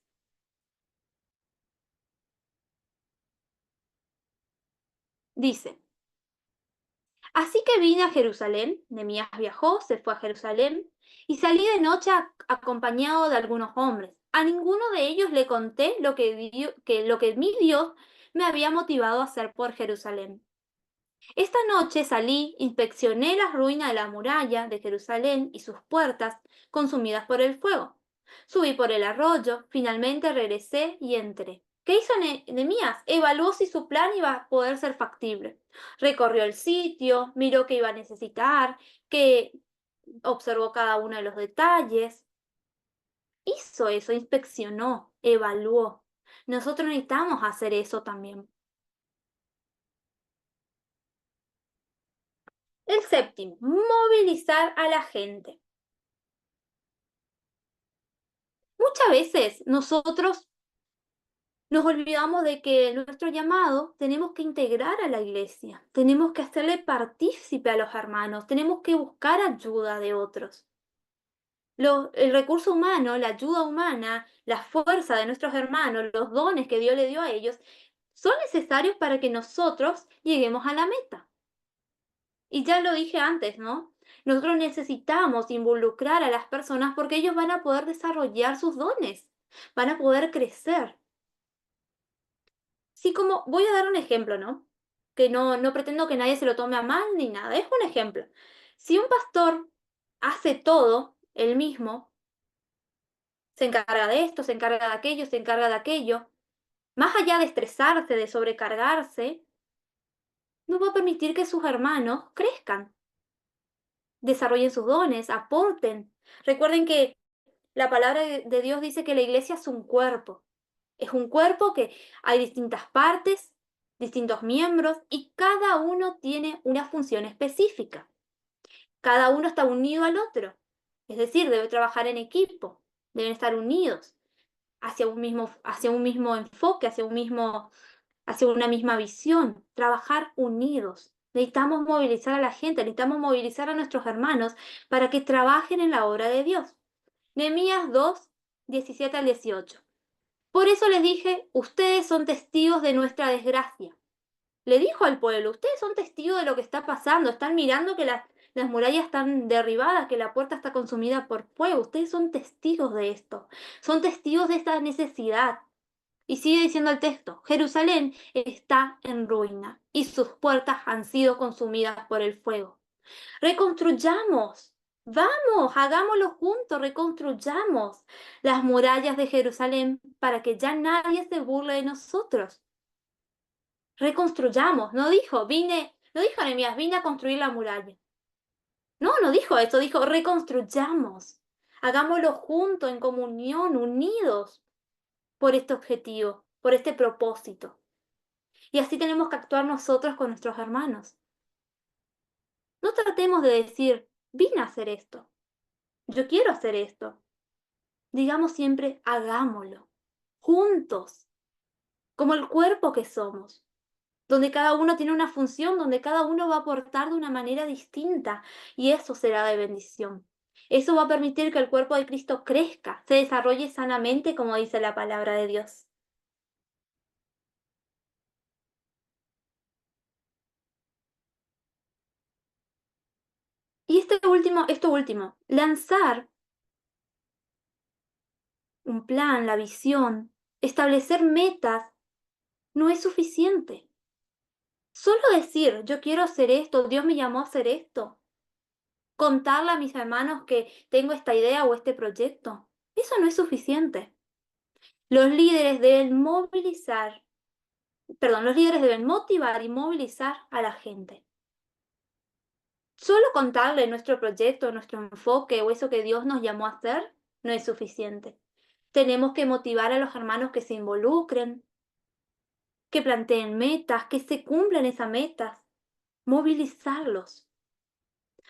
Dice, así que vine a Jerusalén, Nehemías viajó, se fue a Jerusalén, y salí de noche acompañado de algunos hombres. A ninguno de ellos le conté lo que mi Dios me había motivado a hacer por Jerusalén. Esta noche salí, inspeccioné las ruinas de la muralla de Jerusalén y sus puertas consumidas por el fuego. Subí por el arroyo, finalmente regresé y entré. ¿Qué hizo Nehemías? Evaluó si su plan iba a poder ser factible. Recorrió el sitio, miró qué iba a necesitar, que observó cada uno de los detalles. Hizo eso, inspeccionó, evaluó. Nosotros necesitamos hacer eso también. El séptimo, movilizar a la gente. Muchas veces nosotros nos olvidamos de que nuestro llamado tenemos que integrar a la iglesia, tenemos que hacerle partícipe a los hermanos, tenemos que buscar ayuda de otros. El recurso humano, la ayuda humana, la fuerza de nuestros hermanos, los dones que Dios le dio a ellos, son necesarios para que nosotros lleguemos a la meta. Y ya lo dije antes, ¿no? Nosotros necesitamos involucrar a las personas porque ellos van a poder desarrollar sus dones, van a poder crecer. Sí, como voy a dar un ejemplo, ¿no? Que no pretendo que nadie se lo tome a mal ni nada, es un ejemplo. Si un pastor hace todo él mismo, se encarga de esto, se encarga de aquello, se encarga de aquello, más allá de estresarse, de sobrecargarse, no va a permitir que sus hermanos crezcan, desarrollen sus dones, aporten. Recuerden que la palabra de Dios dice que la iglesia es un cuerpo. Es un cuerpo que hay distintas partes, distintos miembros y cada uno tiene una función específica. Cada uno está unido al otro. Es decir, debe trabajar en equipo, deben estar unidos hacia un mismo enfoque, hacia una misma visión, trabajar unidos. Necesitamos movilizar a la gente, necesitamos movilizar a nuestros hermanos para que trabajen en la obra de Dios. Nehemías 2, 17 al 18. Por eso les dije, ustedes son testigos de nuestra desgracia. Le dijo al pueblo, ustedes son testigos de lo que está pasando, están mirando que las murallas están derribadas, que la puerta está consumida por fuego, ustedes son testigos de esto, son testigos de esta necesidad. Y sigue diciendo el texto, Jerusalén está en ruina y sus puertas han sido consumidas por el fuego. Reconstruyamos, vamos, hagámoslo juntos, reconstruyamos las murallas de Jerusalén para que ya nadie se burle de nosotros. Reconstruyamos, no dijo Nehemías, vine a construir la muralla. No, no dijo eso, dijo reconstruyamos. Hagámoslo juntos, en comunión, unidos por este objetivo, por este propósito. Y así tenemos que actuar nosotros con nuestros hermanos. No tratemos de decir, vine a hacer esto, yo quiero hacer esto. Digamos siempre, hagámoslo, juntos, como el cuerpo que somos, donde cada uno tiene una función, donde cada uno va a aportar de una manera distinta, y eso será de bendición. Eso va a permitir que el cuerpo de Cristo crezca, se desarrolle sanamente, como dice la palabra de Dios. Y esto último, lanzar un plan, la visión, establecer metas, no es suficiente. Solo decir, yo quiero hacer esto, Dios me llamó a hacer esto, contarle a mis hermanos que tengo esta idea o este proyecto, eso no es suficiente. Los líderes deben los líderes deben motivar y movilizar a la gente. Solo contarle nuestro proyecto, nuestro enfoque o eso que Dios nos llamó a hacer no es suficiente. Tenemos que motivar a los hermanos que se involucren, que planteen metas, que se cumplan esas metas, movilizarlos.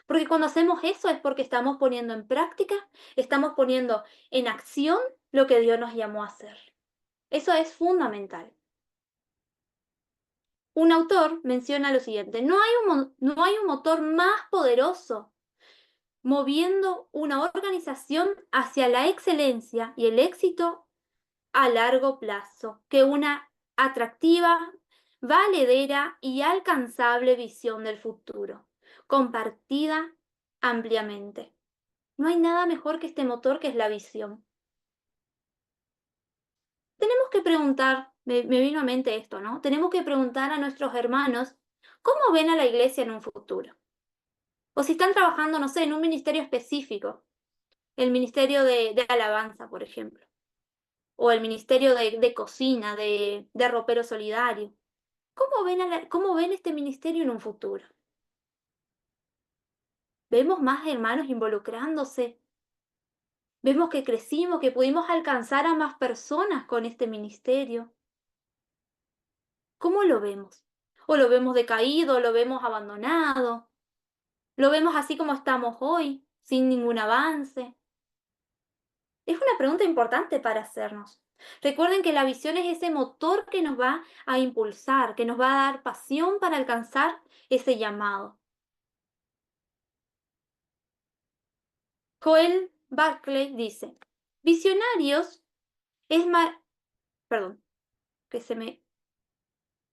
Porque cuando hacemos eso es porque estamos poniendo en práctica, estamos poniendo en acción lo que Dios nos llamó a hacer. Eso es fundamental. Un autor menciona lo siguiente, no hay un motor más poderoso moviendo una organización hacia la excelencia y el éxito a largo plazo que una atractiva, valedera y alcanzable visión del futuro, compartida ampliamente. No hay nada mejor que este motor que es la visión. Tenemos que preguntar, me vino a mente esto, ¿no? Tenemos que preguntar a nuestros hermanos cómo ven a la iglesia en un futuro. O si están trabajando, no sé, en un ministerio específico, el ministerio de alabanza, por ejemplo, o el ministerio de cocina, de ropero solidario. ¿Cómo ven este ministerio en un futuro? ¿Vemos más hermanos involucrándose? ¿Vemos que crecimos, que pudimos alcanzar a más personas con este ministerio? ¿Cómo lo vemos? ¿O lo vemos decaído, lo vemos abandonado? ¿Lo vemos así como estamos hoy, sin ningún avance? Es una pregunta importante para hacernos. Recuerden que la visión es ese motor que nos va a impulsar, que nos va a dar pasión para alcanzar ese llamado. Joel Barclay dice, visionarios es más... Perdón, que se me...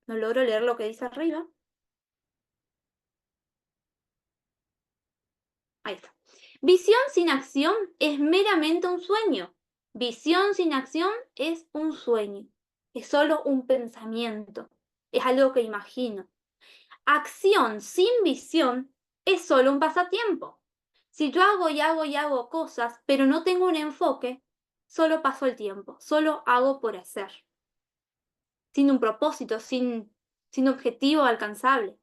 No logro leer lo que dice arriba. Ahí está. Visión sin acción es meramente un sueño. Visión sin acción es un sueño. Es solo un pensamiento. Es algo que imagino. Acción sin visión es solo un pasatiempo. Si yo hago y hago y hago cosas, pero no tengo un enfoque, solo paso el tiempo, solo hago por hacer, sin un propósito, sin objetivo alcanzable.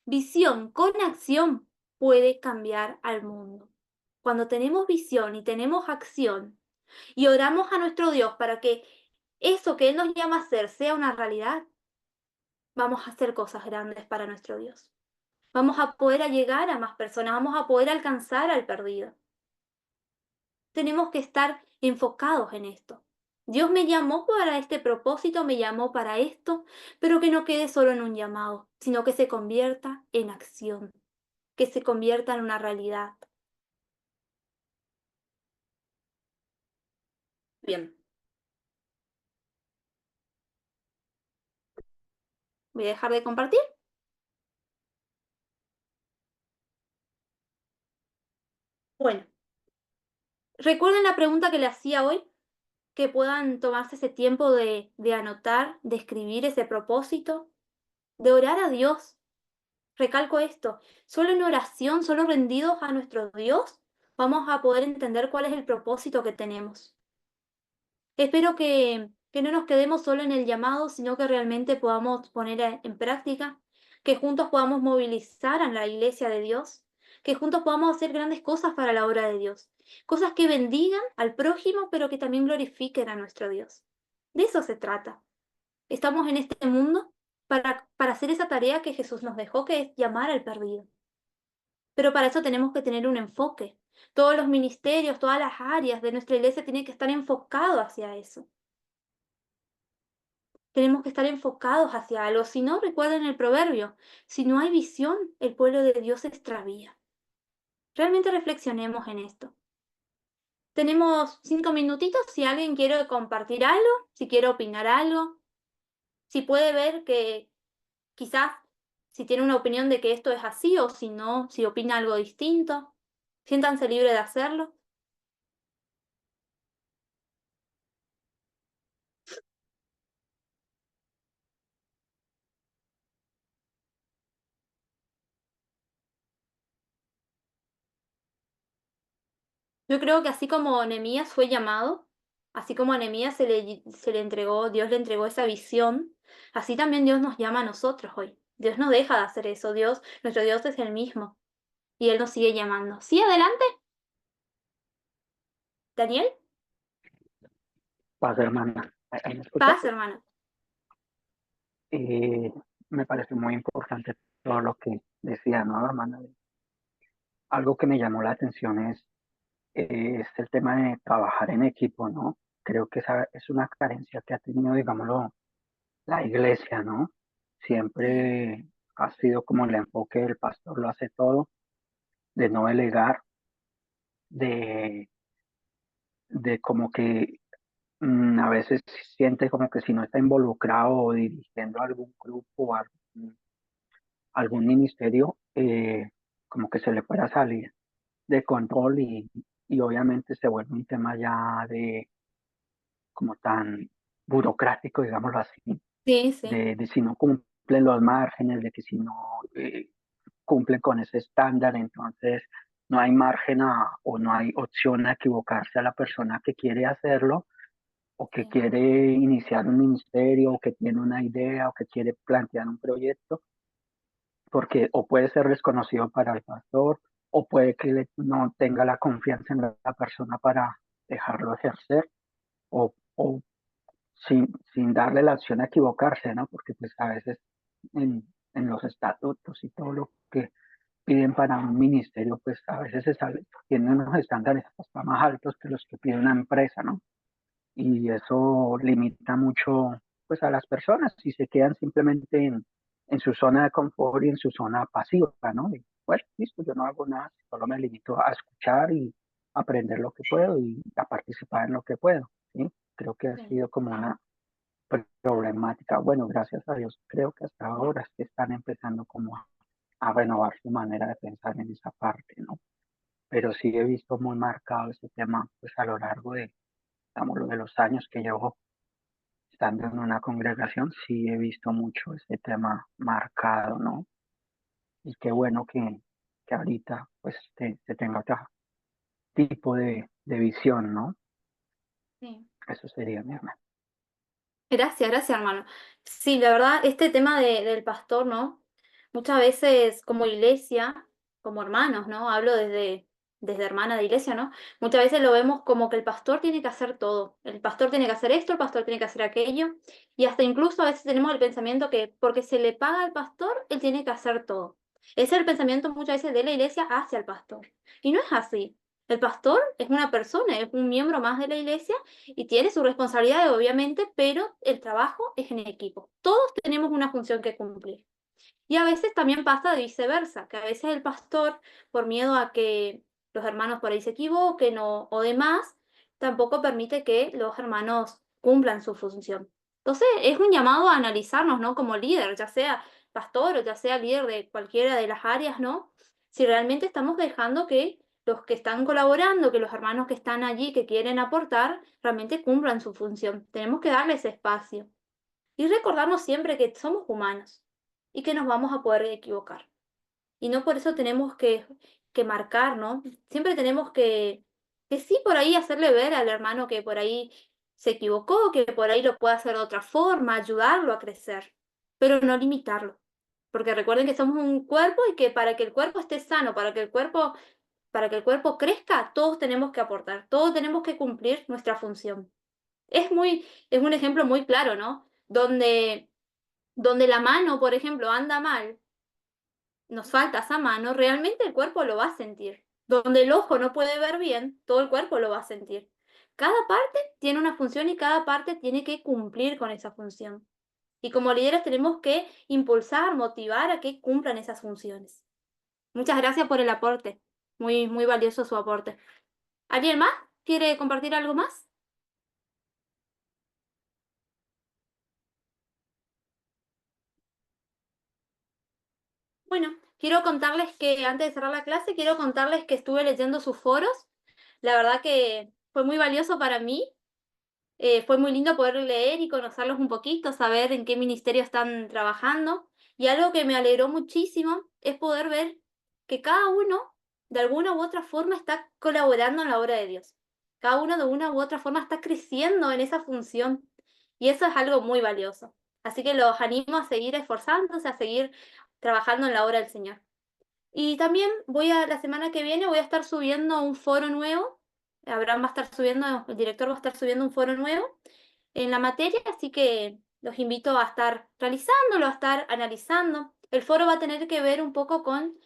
Visión con acción puede cambiar al mundo. Cuando tenemos visión y tenemos acción y oramos a nuestro Dios para que eso que Él nos llama a hacer sea una realidad, vamos a hacer cosas grandes para nuestro Dios. Vamos a poder llegar a más personas, vamos a poder alcanzar al perdido. Tenemos que estar enfocados en esto. Dios me llamó para este propósito, me llamó para esto, pero que no quede solo en un llamado, sino que se convierta en acción, que se convierta en una realidad. Bien, voy a dejar de compartir. Bueno, ¿recuerdan la pregunta que le hacía hoy? que puedan tomarse ese tiempo de anotar, de escribir ese propósito, de orar a Dios. Recalco esto, solo en oración, solo rendidos a nuestro Dios, vamos a poder entender cuál es el propósito que tenemos. Espero que no nos quedemos solo en el llamado, sino que realmente podamos poner en práctica, que juntos podamos movilizar a la iglesia de Dios, que juntos podamos hacer grandes cosas para la obra de Dios, cosas que bendigan al prójimo, pero que también glorifiquen a nuestro Dios. De eso se trata. Estamos en este mundo para hacer esa tarea que Jesús nos dejó, que es llamar al perdido. Pero para eso tenemos que tener un enfoque. Todos los ministerios, todas las áreas de nuestra iglesia tienen que estar enfocados hacia eso. Tenemos que estar enfocados hacia algo. Si no, recuerden el proverbio, si no hay visión, el pueblo de Dios se extravía. Realmente reflexionemos en esto. Tenemos 5 minutitos si alguien quiere compartir algo, si quiere opinar algo, si puede ver que quizás si tiene una opinión de que esto es así o si no, si opina algo distinto, siéntanse libres de hacerlo. Yo creo que así como Nehemías fue llamado, así como a Nehemías se le entregó, Dios le entregó esa visión, así también Dios nos llama a nosotros hoy. Dios no deja de hacer eso, nuestro Dios es el mismo y Él nos sigue llamando. Sí, adelante, Daniel, Paz, hermana. ¿Me escuchas? paz, hermano. Eh, Me parece muy importante todo lo que decía, ¿no, hermana? Algo que me llamó la atención es el tema de trabajar en equipo, ¿no? Creo que esa es una carencia que ha tenido, digámoslo, la iglesia, ¿no? Sí, Siempre ha sido como el enfoque del pastor lo hace todo, de no delegar, de, de como que a veces siente como que si no está involucrado o dirigiendo algún grupo o algún ministerio, como que se le pueda salir de control y obviamente se vuelve un tema ya de como tan burocrático, digámoslo así, sí, sí, de si no cumplen los márgenes, de que si no cumplen con ese estándar, entonces no hay margen o no hay opción a equivocarse a la persona que quiere hacerlo o que sí, quiere iniciar un ministerio o que tiene una idea o que quiere plantear un proyecto porque o puede ser desconocido para el pastor o puede que no tenga la confianza en la persona para dejarlo ejercer o sin darle la opción a equivocarse, ¿no? Porque pues a veces en los estatutos y todo lo que piden para un ministerio, pues a veces tienen unos estándares hasta más altos que los que pide una empresa, ¿no? Y eso limita mucho pues a las personas y se quedan simplemente en su zona de confort y en su zona pasiva, ¿no? Y, bueno, listo, yo no hago nada, solo me limito a escuchar y aprender lo que puedo y a participar en lo que puedo, ¿sí? Creo que ha sí, sido como una problemática. Bueno, gracias a Dios, creo que hasta ahora es que están empezando como a renovar su manera de pensar en esa parte, ¿no? Pero sí he visto muy marcado ese tema pues a lo largo de, digamos, de los años que llevo estando en una congregación, sí he visto mucho ese tema marcado, ¿no? Y qué bueno que ahorita pues se tenga otro tipo de visión, ¿no? sí. Eso sería mi hermano. Gracias, gracias, hermano. Sí, la verdad, este tema del pastor, ¿no? Muchas veces como iglesia, como hermanos, ¿no? Hablo desde hermana de iglesia, ¿no? Muchas veces lo vemos como que el pastor tiene que hacer todo. El pastor tiene que hacer esto, el pastor tiene que hacer aquello. Y hasta incluso a veces tenemos el pensamiento que porque se le paga al pastor, él tiene que hacer todo. Ese es el pensamiento muchas veces de la iglesia hacia el pastor. Y no es así. El pastor es una persona, es un miembro más de la iglesia y tiene su responsabilidad, obviamente, pero el trabajo es en equipo. Todos tenemos una función que cumplir. Y a veces también pasa de viceversa, que a veces el pastor, por miedo a que los hermanos por ahí se equivoquen o demás, tampoco permite que los hermanos cumplan su función. Entonces, es un llamado a analizarnos, ¿no? Como líder, ya sea pastor o ya sea líder de cualquiera de las áreas, ¿no? Si realmente estamos dejando que los que están colaborando, que los hermanos que están allí, que quieren aportar, realmente cumplan su función. Tenemos que darles espacio. Y recordarnos siempre que somos humanos y que nos vamos a poder equivocar. Y no por eso tenemos que marcar, ¿no? Siempre tenemos que sí por ahí hacerle ver al hermano que por ahí se equivocó, que por ahí lo puede hacer de otra forma, ayudarlo a crecer, pero no limitarlo. Porque recuerden que somos un cuerpo y que para que el cuerpo esté sano, para que el cuerpo crezca, todos tenemos que aportar, todos tenemos que cumplir nuestra función. Es un ejemplo muy claro, ¿no? Donde la mano, por ejemplo, anda mal, nos falta esa mano, realmente el cuerpo lo va a sentir. Donde el ojo no puede ver bien, todo el cuerpo lo va a sentir. Cada parte tiene una función y cada parte tiene que cumplir con esa función. Y como líderes tenemos que impulsar, motivar a que cumplan esas funciones. Muchas gracias por el aporte. Muy, muy valioso su aporte. ¿Alguien más quiere compartir algo más? Bueno, quiero contarles que antes de cerrar la clase, quiero contarles que estuve leyendo sus foros. La verdad que fue muy valioso para mí. Fue muy lindo poder leer y conocerlos un poquito, saber en qué ministerio están trabajando. Y algo que me alegró muchísimo es poder ver que cada uno, de alguna u otra forma, está colaborando en la obra de Dios. Cada uno, de una u otra forma, está creciendo en esa función. Y eso es algo muy valioso. Así que los animo a seguir esforzándose, a seguir trabajando en la obra del Señor. Y también la semana que viene voy a estar subiendo un foro nuevo. Abraham va a estar subiendo, el director va a estar subiendo un foro nuevo en la materia, así que los invito a estar realizándolo, a estar analizando. El foro va a tener que ver un poco con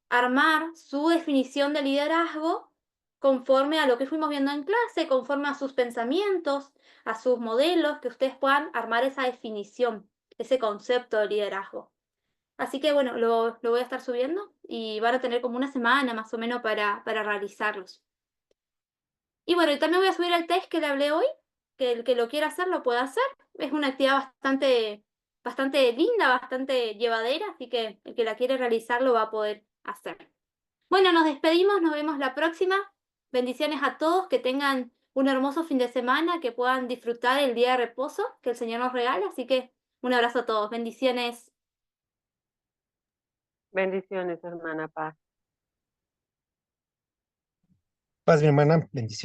armar su definición de liderazgo conforme a lo que fuimos viendo en clase, conforme a sus pensamientos, a sus modelos, que ustedes puedan armar esa definición, ese concepto de liderazgo. Así que bueno, lo voy a estar subiendo y van a tener como una semana más o menos para realizarlos. Y bueno, y también voy a subir el test que le hablé hoy, que el que lo quiera hacer lo puede hacer. Es una actividad bastante linda, bastante llevadera, así que el que la quiere realizar lo va a poder hacer. Bueno, nos despedimos, nos vemos la próxima. Bendiciones a todos, que tengan un hermoso fin de semana, que puedan disfrutar el día de reposo que el Señor nos regala. Así que un abrazo a todos, bendiciones. Bendiciones, hermana Paz. Paz, mi hermana, bendiciones.